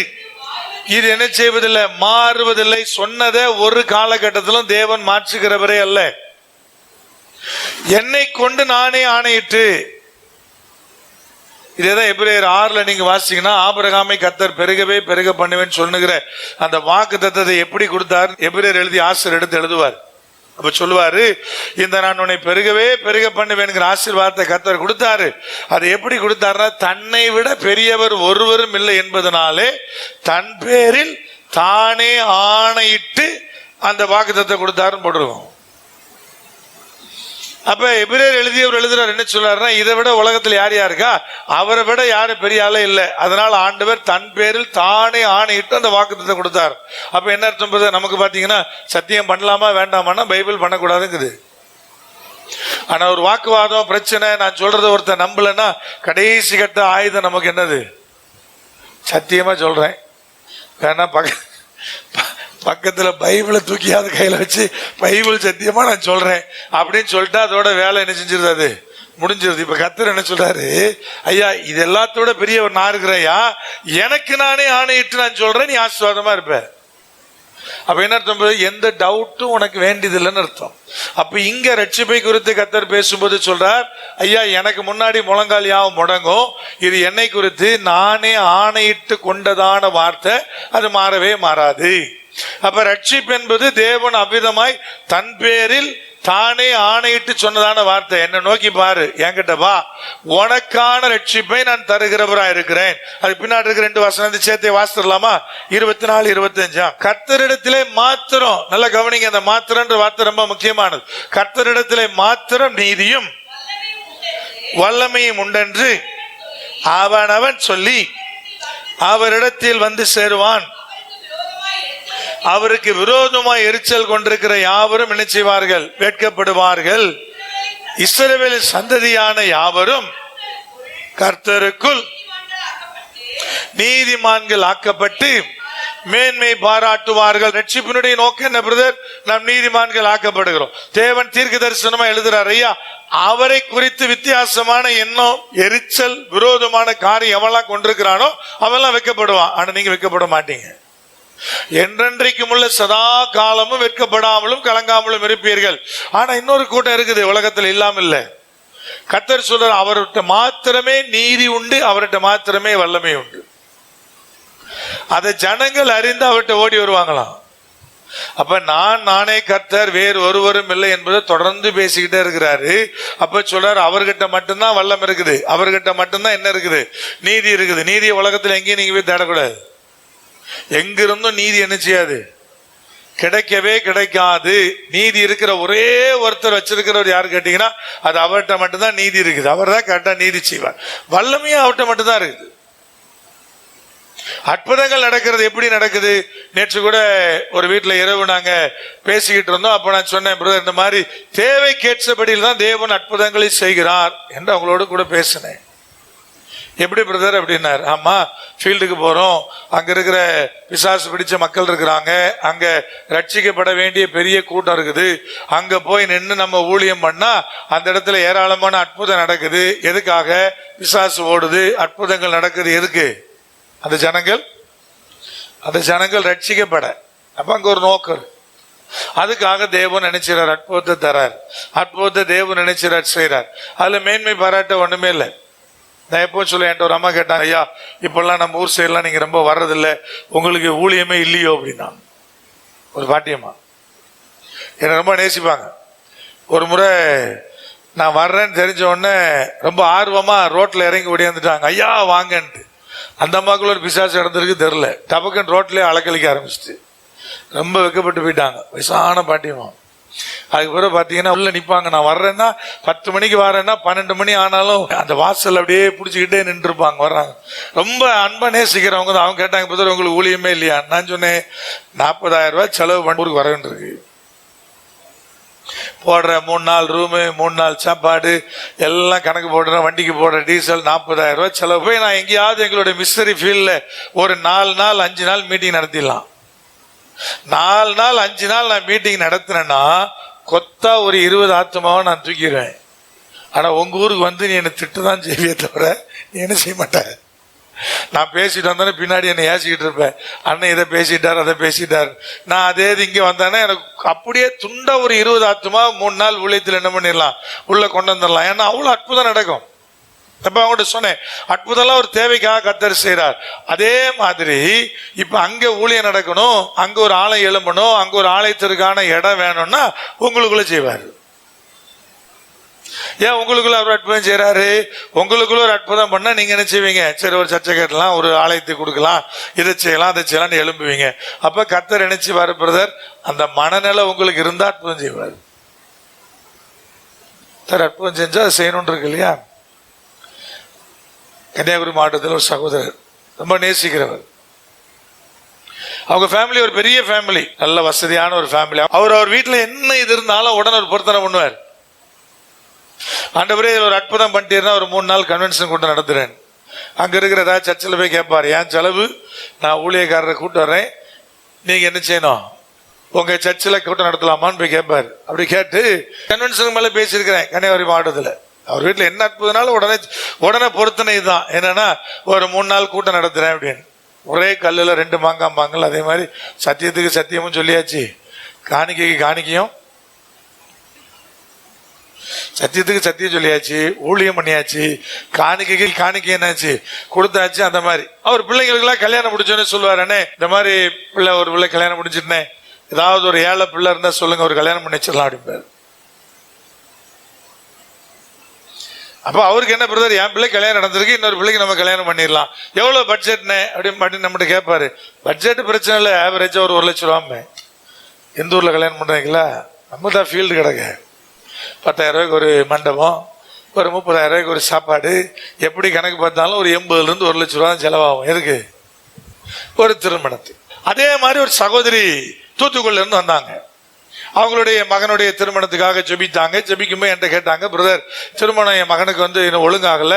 இது என்ன செய்வதில்லை, மாறுவதில்லை. சொன்னதை ஒரு காலகட்டத்திலும் தேவன் மாற்றுகிறவரே அல்ல. என்னை கொண்டு நானே ஆணையிட்டு. இதேதான் எபிரேயர் 6 நீங்க வாசிங்கன்னா ஆபிரகாமை கர்த்தர் பெருகவே பெருக பண்ணுவேன்னு சொல்லுகிற அந்த வாக்கு தத்தத்தை எப்படி கொடுத்தார் எபிரேயர் எழுதி ஆசிரியர் எடுத்து எழுதுவார். அப்ப சொல்லுவாரு, இந்த நான் உன்னை பெருகவே பெருக பண்ணுவேன்கிற ஆசீர்வாதத்தை கர்த்தர் கொடுத்தாரு. அதை எப்படி கொடுத்தாருன்னா, தன்னை விட பெரியவர் ஒருவரும் இல்லை என்பதனாலே தன் பேரில் தானே ஆணையிட்டு அந்த வாக்குத்தத்தத்தை கொடுத்தாருன்னு போட்டுருவோம். அப்ப எபிரேயர் எழுதியவர் எழுதுறாரு என்ன சொல்றாருன்னா, இதை விட உலகத்தில் யார் யாருக்கா, அவரை விட யாரும் பெரிய ஆளே இல்லை. அதனால ஆண்டவர் தன் பேரில் தானே ஆணையிட்டு அந்த வாக்குத்தத்தத்தை கொடுத்தார். அப்ப என்ன அர்த்தம்? நமக்கு பாத்தீங்கன்னா சத்தியம் பண்ணலாமா வேண்டாமான்னா பைபிள் பண்ணக்கூடாதுங்குது. ஆனா ஒரு வாக்குவாதம் பிரச்சனை, நான் சொல்றத ஒருத்தர் நம்பலன்னா கடைசி கட்ட ஆயுதம் நமக்கு என்னது? சத்தியமா சொல்றேன் வேணா பக்கத்துல பைபிளை தூக்கியாவது கையில வச்சு பைபிள் சத்தியமா நான் சொல்றேன் அப்படின்னு சொல்லிட்டு அதோட வேலை என்ன செஞ்சிருது, அது முடிஞ்சிருது. இப்ப கர்த்தர் என்ன சொல்றாரு, ஐயா இது எல்லாத்தோட பெரியவர் நான் இருக்கிறையா, எனக்கு நானே ஆணையிட்டு நான் சொல்றேன், நீ ஆசீர்வாதமா இருப்ப. அப்ப என்ன அர்த்தம்? எந்த டவுட்டும் உனக்கு வேண்டியதில்லைன்னு அர்த்தம். அப்ப இங்க ரட்சிப்பை குறித்து கர்த்தர் பேசும்போது சொல்றார், ஐயா எனக்கு முன்னாடி முழங்கால் யாவும் முடங்கும், இது என்னை குறித்து நானே ஆணையிட்டு கொண்டதான வார்த்தை, அது மாறவே மாறாது. அப்ப ரட்சிப்பு என்பது தேவன் அவ்விதமாய் தன் பேரில் தானே ஆணையிட்டு சொன்னதான வார்த்தை. என்ன நோக்கி பாரு, என்கிட்ட வா, உனக்கான ரட்சிப்பை நான் தருகிறவரா இருக்கிறேன். அது பின்னாடி இருக்கிற 2 வசனத்தை சேர்த்து வாசிடலாமா? 24, 25. கர்த்தரிடத்திலே மாத்திரம், நல்ல கவனிங்க, அந்த மாத்திரன்ற வார்த்தை ரொம்ப முக்கியமானது. கர்த்தரிடத்திலே மாத்திரம் நீதியும் வல்லமையும் உண்டென்று அவனவன் சொல்லி அவரிடத்தில் வந்து சேருவான். அவருக்கு விரோதமாய் எரிச்சல் கொண்டிருக்கிற யாவரும் என்ன செய்வார்கள்? வெட்கப்படுவார்கள். இஸ்ரவேலின் சந்ததியான யாவரும் கர்த்தருக்குள் நீதிமான்கள் ஆக்கப்பட்டு மேன்மை பாராட்டுவார்கள். ரட்சிப்பினுடைய நோக்கம் என்ன பிரதர்? நாம் நீதிமான்கள் ஆக்கப்படுகிறோம். தேவன் தீர்க்க தரிசனமா எழுதுறார், ஐயா அவரை குறித்து வித்தியாசமான எண்ணம், எரிச்சல், விரோதமான காரியம் எவெல்லாம் கொண்டிருக்கிறானோ அவெல்லாம் வெட்கப்படுவான். ஆனா நீங்க வெட்கப்பட மாட்டீங்க. என்றென்றைக்கும் உள்ள சதா காலமும் வெட்கப்படாமலும் கலங்காமலும் இருப்பீர்கள். ஆனா இன்னொரு கூட்டம் இருக்குது உலகத்தில் இல்லாம இல்ல. கர்த்தர் சொல்றார், அவர்கிட்ட மாத்திரமே நீதி உண்டு, அவர்கிட்ட மாத்திரமே வல்லமை உண்டு. அதை ஜனங்கள் அறிந்து அவர்கிட்ட ஓடி வருவாங்களாம். அப்ப நானே கர்த்தர், வேறு ஒருவரும் இல்லை என்பதை தொடர்ந்து பேசிக்கிட்டே இருக்கிறாரு. அப்ப சொல்றாரு, அவர்கிட்ட மட்டும்தான் வல்லம் இருக்குது, அவர்கிட்ட மட்டும்தான் என்ன இருக்குது? நீதி இருக்குது. நீதியை உலகத்தில் எங்கேயும் நீங்க போய் தேடக்கூடாது. எங்கிருந்தும் நீதி என்ன செய்யாது, கிடைக்கவே கிடைக்காது. நீதி இருக்கிற ஒரே ஒருத்தர் வச்சிருக்கிறவர் யாரு கேட்டீங்கன்னா, அது அவர்கிட்ட மட்டும்தான் நீதி இருக்குது. அவர் தான் கரெக்டா நீதி செய்வார். வல்லமையும் அவர்கிட்ட மட்டும்தான் இருக்குது. அற்புதங்கள் நடக்கிறது எப்படி நடக்குது? நேற்று கூட ஒரு வீட்டுல இரவு நாங்க பேசிக்கிட்டு இருந்தோம். அப்ப நான் சொன்னேன், பிரதர் இந்த மாதிரி தேவைக்கேற்றபடியில் தான் தேவன் அற்புதங்களை செய்கிறார் என்று அவங்களோடு கூட பேசினேன். எப்படி பிரதர் அப்படின்னார். ஆமா, ஃபீல்டுக்கு போறோம், அங்க இருக்கிற பிசாசு பிடிச்ச மக்கள் இருக்கிறாங்க, அங்க ரட்சிக்கப்பட வேண்டிய பெரிய கூட்டம் இருக்குது, அங்க போய் நின்று நம்ம ஊழியம் பண்ணா அந்த இடத்துல ஏராளமான அற்புதம் நடக்குது. எதுக்காக? பிசாசு ஓடுது, அற்புதங்கள் நடக்குது. எதுக்கு? அந்த ஜனங்கள் ரட்சிக்கப்பட. அப்ப அங்க ஒரு நோக்கம். அதுக்காக தேவன் நினைச்சார், அற்புதத்தை தரார், அற்புதத்தை தேவன் நினைச்சார், செய்யறார். அதுல மேன்மை பாராட்ட ஒண்ணுமே இல்லை. நான் எப்போ சொல்ல, என்கிட்ட ஒரு அம்மா கேட்டாங்க, ஐயா இப்பெல்லாம் நம்ம ஊர் சைட்லாம் நீங்க ரொம்ப வர்றதில்லை, உங்களுக்கு ஊழியமே இல்லையோ அப்படின்னா. ஒரு பாட்டியம்மா என்னை ரொம்ப நேசிப்பாங்க. ஒரு முறை நான் வர்றேன்னு தெரிஞ்ச உடனே ரொம்ப ஆர்வமா ரோட்ல இறங்கி ஓடியாந்துட்டாங்க, ஐயா வாங்கன்ட்டு. அந்த அம்மாக்குள்ள ஒரு பிசாசு இடந்திருக்கு தெரியல, டபக்குன்னு ரோட்லயே அலக்கழிக்க ஆரம்பிச்சிட்டு. ரொம்ப வெக்கப்பட்டு போயிட்டாங்க, வயசான பாட்டியமா. அதுக்கு பிறகு பார்த்தீங்கன்னா உள்ள நிற்பாங்க. நான் வர்றேன்னா 10 மணிக்கு வரேன்னா 12 மணி ஆனாலும் அந்த வாசல் அப்படியே பிடிச்சிக்கிட்டே நின்றுருப்பாங்க. வர்றாங்க, ரொம்ப அன்பா நேசிக்கிறவங்க தான். அவங்க கேட்டாங்க, பிரதர் உங்களுக்கு ஊழியமே இல்லையா? நான் சொன்னேன், 40,000 ரூபாய் செலவு பண்ணி ஊருக்கு வர வேண்டியிருக்கு. போடுற 3 நாள் ரூமு, 3 நாள் சாப்பாடு எல்லாம் கணக்கு போடுறேன், வண்டிக்கு போடுற டீசல் 40,000 ரூபாய் செலவு. போய் நான் எங்கேயாவது எங்களுடைய மிஸ்டரி ஃபீல்டில் ஒரு 4 நாள் 5 நாள் மீட்டிங் நடத்திடலாம். 4 நாள் 5 நாள் நான் மீட்டிங் நடத்தினேன்னா கொத்தா ஒரு 20 ஆத்மாவை நான் தூக்கிடுவேன். ஆனா உங்க ஊருக்கு வந்து நீ என்னை திட்டு தான் செய்வியே தவிர நீ என்ன செய்ய மாட்டேன். நான் பேசிட்டு வந்தானே பின்னாடி என்னை ஏசிக்கிட்டு இருப்பேன், அண்ணன் இதை பேசிட்டார் அதை பேசிட்டார். நான் அதே இது இங்கே வந்தானே எனக்கு அப்படியே துண்டா ஒரு 20 ஆத்மா 3 நாள் ஊழியத்தில் என்ன பண்ணிடலாம், உள்ள கொண்டு வந்துடலாம். ஏன்னா அவ்வளோ அற்புதம் நடக்கும். அப்ப அவங்கள்ட்ட சொன்னேன், அற்புதம்லாம் ஒரு தேவைக்காக கர்த்தர் செய்கிறார். அதே மாதிரி இப்ப அங்க ஊழியம் நடக்கணும், அங்க ஒரு ஆலயம் எழும்பணும், அங்க ஒரு ஆலயத்திற்கான இடம் வேணும்னா உங்களுக்குள்ள செய்வார். ஏன் உங்களுக்குள்ள அவர் அற்புதம் செய்யறாரு? உங்களுக்குள்ள ஒரு அற்புதம் பண்ணா நீங்க என்ன செய்வீங்க? சரி, ஒரு சர்ச்சை கட்டலாம், ஒரு ஆலயத்தை கொடுக்கலாம், இதை செய்யலாம் அதை செய்யலாம்னு எழும்புவீங்க. அப்ப கர்த்தர் நினைச்சு வர பிரதர், அந்த மனநிலை உங்களுக்கு இருந்தா அற்புதம் செய்வார். சார் அற்புதம் செஞ்சா அதை செய்யணும்னு இருக்கு இல்லையா? கன்னியாகுமரி மாவட்டத்தில் ஒரு சகோதரர் ரொம்ப நேசிக்கிறவர். அவங்க ஃபேமிலி ஒரு பெரிய ஃபேமிலி, நல்ல வசதியான ஒரு ஃபேமிலி. அவர் வீட்டில் என்ன இது இருந்தாலும் உடனே ஒரு பொருத்தனை பண்ணுவார். ஆண்டவரே ஒரு அற்புதம் பண்ணிட்டீர்னா ஒரு 3 நாள் கன்வென்ஷன் கூட்டம் நடத்துறேன். அங்க இருக்கிற ஏதாவது சர்ச்சில் போய் கேட்பாரு, என் செலவு, நான் ஊழியக்காரரை கூட்டு வர்றேன், நீங்க என்ன செய்யணும், உங்க சர்ச்சில் கூட்டம் நடத்தலாமான்னு போய் கேட்பாரு. அப்படி கேட்டு கன்வென்ஷனுக்கு மேலே பேசியிருக்கிறேன் கன்னியாகுமரி மாவட்டத்தில். அவர் வீட்டில் என்ன அற்புதனாலும் உடனே பொருத்தனை தான் என்னன்னா, ஒரு 3 நாள் கூட்டம் நடத்துறேன் அப்படின்னு. ஒரே கல்லில் 2 மாங்காம்பாங்கல்ல, அதே மாதிரி சத்தியத்துக்கு சத்தியமும் சொல்லியாச்சு, காணிக்கைக்கு காணிக்கையும், சத்தியத்துக்கு சத்தியம் சொல்லியாச்சு, ஊழியம் பண்ணியாச்சு, காணிக்கைக்கு காணிக்கை என்னாச்சு கொடுத்தாச்சு. அந்த மாதிரி அவர் பிள்ளைங்களுக்கெல்லாம் கல்யாணம் முடிச்சோன்னு சொல்லுவாருன்னே, இந்த மாதிரி ஒரு பிள்ளை கல்யாணம் முடிச்சிருந்தேன், ஏதாவது ஒரு ஏழை பிள்ளை இருந்தா சொல்லுங்க, ஒரு கல்யாணம் பண்ணி வச்சிடலாம் அப்படின்பாரு. அப்ப அவருக்கு என்ன பிரதர், என் பிள்ளை கல்யாணம் நடந்திருக்கு, இன்னொரு பிள்ளைக்கு நம்ம கல்யாணம் பண்ணிடலாம், எவ்வளவு பட்ஜெட்னே அப்படின்னு நம்மகிட்ட கேட்பாரு. பட்ஜெட் பிரச்சனை இல்லை, ஆவரேஜா ஒரு 1 லட்சம் ரூபாய். எந்த ஊர்ல கல்யாணம் பண்றீங்களா? நம்ம தான் ஃபீல்டு கிடக்கு. 10,000 ரூபாய்க்கு ஒரு மண்டபம், ஒரு 30,000 ரூபாய்க்கு ஒரு சாப்பாடு, எப்படி கணக்கு பார்த்தாலும் ஒரு 80,000 இருந்து 1 லட்சம் ரூபாய் செலவாகும். எதுக்கு? ஒரு திருமணத்துக்கு. அதே மாதிரி ஒரு சகோதரி தூத்துக்குடியில இருந்து வந்தாங்க. அவங்களுடைய மகனுடைய திருமணத்துக்காக ஜெபித்தாங்க. ஜெபிக்கும்போது என்கிட்ட கேட்டாங்க, பிரதர் திருமணம் என் மகனுக்கு இன்னும் ஒழுங்காகல,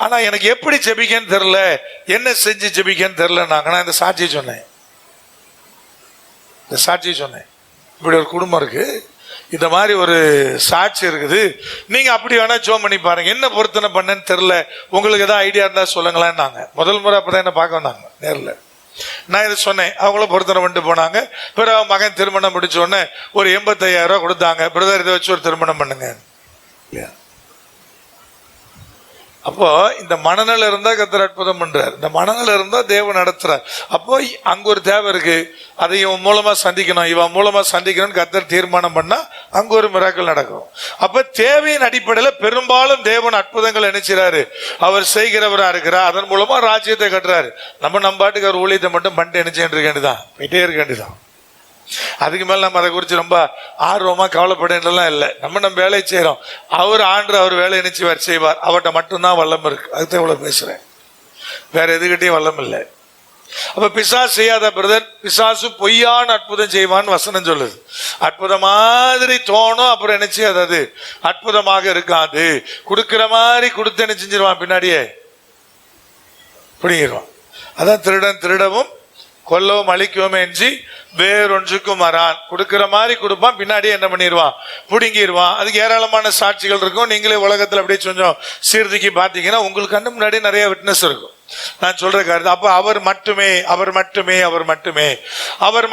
ஆனா எனக்கு எப்படி ஜெபிக்கன்னு தெரியல, என்ன செஞ்சு ஜெபிக்கன்னு தெரியல. நான் இந்த சாட்சியை சொன்னேன், இப்படி ஒரு குடும்பம் இருக்கு, இந்த மாதிரி ஒரு சாட்சி இருக்குது, நீங்க அப்படி வேணா ஜோம் பண்ணி பாருங்க, என்ன பொருத்தனை பண்ணேன்னு தெரியல, உங்களுக்கு ஏதாவது ஐடியா இருந்தா சொல்லுங்களேன். நாங்க முதல் முறை அப்பதான் என்ன பார்க்க வந்தாங்க நேரில். நான் இதை சொன்னேன், அவங்கள பொருத்தனை பண்ணிட்டு போனாங்க. பிறகு மகன் திருமணம் முடிச்ச உடனே ஒரு 85,000 ரூபாய் கொடுத்தாங்க, பிரதர் இதை வச்சு ஒரு திருமணம் பண்ணுங்க. அப்போ இந்த மனநிலை இருந்தா கர்த்தர் அற்புதம் பண்றார், இந்த மனநிலை இருந்தா தேவன் நடத்துறார். அப்போ அங்க ஒரு தேவை இருக்கு, அதை இவன் மூலமா சந்திக்கணும், இவன் மூலமா சந்திக்கணும்னு கர்த்தர் தீர்மானம் பண்ணா அங்க ஒரு மிராக்கிள் நடக்கும். அப்ப தேவையின் அடிப்படையில பெரும்பாலும் தேவன் அற்புதங்கள் நினைச்சாரு, அவர் செய்கிறவரா இருக்கிறார், அதன் மூலமா ராஜ்யத்தை கட்டுறாரு. நம்ம பாட்டுக்கு அவர் ஊழியத்தை மட்டும் பண்ணிட்டு நினைச்சுட்டு இருக்க வேண்டியதான், போயிட்டே இருக்க வேண்டியதான். அதுக்கு மேல நம்ம அதை குறித்து ரொம்ப ஆர்வமா கவலைப்படலாம் இல்லை. நம்ம வேலையை செய்யறோம், அவர் வேலையை நினைச்சுவார் செய்வார், அவர்கிட்ட மட்டும்தான் வல்லம் இருக்கு. அதுதான் இவ்வளவு பேசுறேன், வேற எதுக்கிட்டையும் வல்லம் இல்லை. அப்ப பிசாசு செய்யாத பிரதர், பிசாசு பொய்யான அற்புதம் செய்வான்னு வசனம் சொல்லுது. அற்புதம் மாதிரி தோணும், அப்புறம் நினைச்சு அது அற்புதமாக இருக்காது. கொடுக்கிற மாதிரி கொடுத்து என்ன செஞ்சிருவான், பின்னாடியே பிடிங்கிடுவான். அதான் திருடன் திருடவும் கொல்லவும் அழிக்கவும் எஞ்சி வேறொன்றுக்கும் வரான். கொடுக்கிற மாதிரி கொடுப்பான், பின்னாடியே என்ன பண்ணிடுவான், பிடுங்கிடுவான். அதுக்கு ஏராளமான சாட்சிகள் இருக்கும். நீங்களே உலகத்தில் அப்படியே கொஞ்சம் சீர்திக்கி பார்த்தீங்கன்னா உங்களுக்கு கண்ணு முன்னாடி நிறைய விட்னஸ் இருக்கும். நான் சொல்ற கருத்து அப்ப அவர்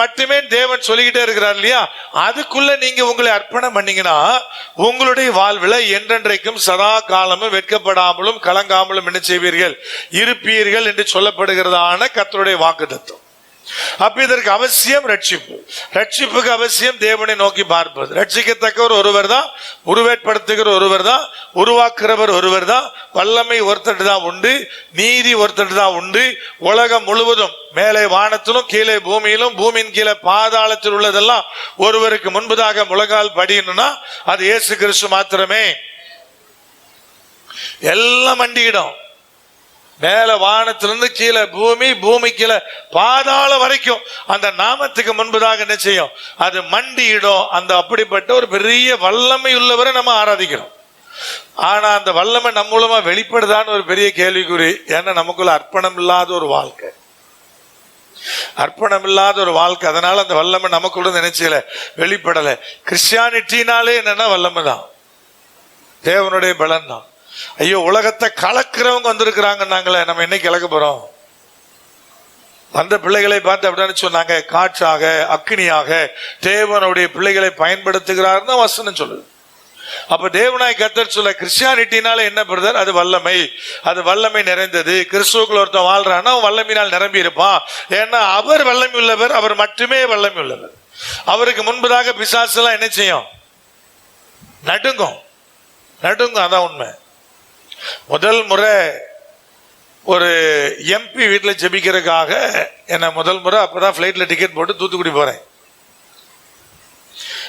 மட்டுமே தேவன் சொல்லிக்கிட்டே இருக்கிறார் இல்லையா? அதுக்குள்ள நீங்க உங்களை அர்ப்பணம் பண்ணீங்கன்னா உங்களுடைய வாழ்வில் என்றென்றைக்கும் சதா காலமும் வெட்கப்படாமலும் கலங்காமலும் என்ன செய்வீர்கள், இருப்பீர்கள் என்று சொல்லப்படுகிறதான கர்த்தருடைய வாக்குத்தத்தம். அப்ப இதற்கு அவசியம் ரட்சிப்பு. ரட்சிப்புக்கு அவசியம் தேவனை நோக்கி பார்ப்பது. ரட்சிக்கத்தக்கவர் ஒருவர் தான், உருவேற்படுத்துகிற ஒருவர் தான், உருவாக்குறவர் ஒருவர் தான், வல்லமை ஒருத்தட்டு தான் உண்டு, நீதி ஒருத்தட்டு தான் உண்டு. உலகம் முழுவதும் மேலே வானத்திலும் கீழே பூமியிலும் பூமியின் கீழே பாதாளத்தில் உள்ளதெல்லாம் ஒருவருக்கு முன்பதாக முழங்கால் படியணும்னா அது இயேசு கிறிஸ்து மாத்திரமே. எல்லாம் மண்டியிடும். மேல வானத்திலிருந்து கீழே பூமி, பூமி கீழே பாதாள வரைக்கும் அந்த நாமத்துக்கு முன்பதாக என்ன செய்யும்? அது மண்டியிடும். அந்த அப்படிப்பட்ட ஒரு பெரிய வல்லமை உள்ளவரை நம்ம ஆராதிக்கிறோம். ஆனா அந்த வல்லமை நம்ம மூலமா வெளிப்படுதான்னு ஒரு பெரிய கேள்விக்குறி. ஏன்னா நமக்குள்ள அர்ப்பணம் இல்லாத ஒரு வாழ்க்கை, அர்ப்பணம் இல்லாத ஒரு வாழ்க்கை. அதனால அந்த வல்லமை நமக்குள்ள நினைச்சல வெளிப்படலை. கிறிஸ்டியானிட்டினாலே என்னன்னா வல்லமை தான், தேவனுடைய பலன் தான். ஐயோ, உலகத்தை கலக்கிறவங்க வந்திருக்கிறாங்க, நாங்களே நம்ம என்னைக்கு கலக்க போறோம்? வந்த பிள்ளைகளை பார்த்து அப்படின்னு சொன்னாங்க, காற்றாக அக்னியாக தேவனுடைய பிள்ளைகளை பயன்படுத்துகிறார் தான் வசனம் சொல்லுது. அப்ப தேவனாய் கர்த்தர் சொல்ல கிறிஸ்டியானிட்டினால என்ன பிரதர்? அது வல்லமை, அது வல்லமை நிறைந்தது. கிறிஸ்துவுக்குள்ள ஒருத்தன் வாழ்றான்னா அவன் வல்லமையினால் நிரம்பி இருப்பான். ஏன்னா அவர் வல்லமை உள்ளவர், அவர் மட்டுமே வல்லமை உள்ளவர். அவருக்கு முன்பதாக பிசாசு எல்லாம் என்ன செய்யும்? நடுங்கும், நடுங்கும். அதான் உண்மை. முதல் முறை ஒரு எம்பி வீட்டில் ஜெபிக்கிறதுக்காக என்ன முதல் முறை அப்பதான் ஃபிளைட்ல டிக்கெட் போட்டு தூத்துக்குடி போறேன்.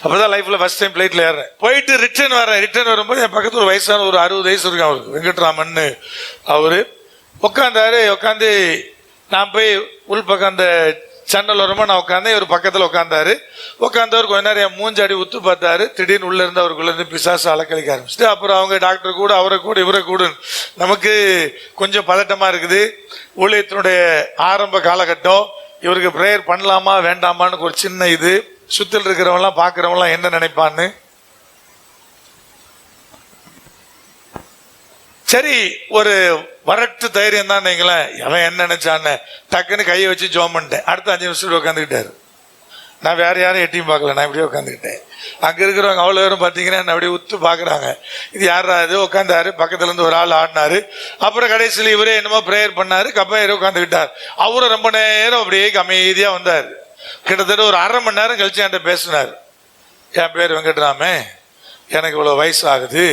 அப்பதான் லைஃப்ல ஃபர்ஸ்ட் டைம் ஃபிளைட்ல ஏறேன். போயிட்டு ரிட்டர்ன் வரேன். ரிட்டர்ன் வரும்போது என் பக்கத்துல ஒரு வயசான ஒரு 60 வயசு இருக்கு அவருக்கு, வெங்கட்ராமன் அவரு உட்காந்தாரு. உட்காந்து நான் போய் உள் பக்கம் அந்த சன்னல் வருமா நான் உட்காந்தேன். இவர் பக்கத்தில் உட்காந்தாரு. உட்காந்தவர் கொஞ்ச நேரம் என் மூஞ்சாடி உத்து பார்த்தாரு. திடீர்னு உள்ள இருந்து அவருக்குள்ள இருந்து பிசாசு அலக்கழிக்க ஆரம்பிச்சுட்டு அப்புறம் அவங்க டாக்டர் கூட அவரை கூட இவரை கூட நமக்கு கொஞ்சம் பதட்டமா இருக்குது. ஊழியத்தினுடைய ஆரம்ப காலகட்டம். இவருக்கு பிரேயர் பண்ணலாமா வேண்டாமான்னு ஒரு சின்ன இது. சுத்தில் இருக்கிறவங்களாம் பார்க்குறவங்களாம் என்ன நினைப்பான்னு. சரி, ஒரு வரட்டு தைரியம் தான் நீங்களேன். அவன் என்ன நினைச்சான்னு டக்குன்னு கையை வச்சு ஜோம் பண்ணிட்டேன். அடுத்த 5 நிமிஷம் உட்காந்துக்கிட்டாரு. நான் வேற யாரும் எட்டியும் பார்க்கல, நான் இப்படியே உட்காந்துக்கிட்டேன். அங்க இருக்கிறவங்க அவ்வளோ பேரும் பார்த்தீங்கன்னா என்ன அப்படியே உத்து பார்க்குறாங்க. இது யாரா இது? உட்காந்தாரு. பக்கத்துல இருந்து ஒரு ஆள் ஆடினாரு. அப்புறம் கடைசியில் இவரே என்னமோ பிரேயர் பண்ணாரு. கப்பையரே உட்காந்துக்கிட்டார். அவரும் ரொம்ப நேரம் அப்படியே அமைதியா வந்தார். கிட்டத்தட்ட ஒரு 1/2 மணி நேரம் கழிச்சு என்கிட்ட பேசினார். என் பேர் வெங்கட்ராமே, எனக்கு இவ்வளோ வயசு ஆகுது,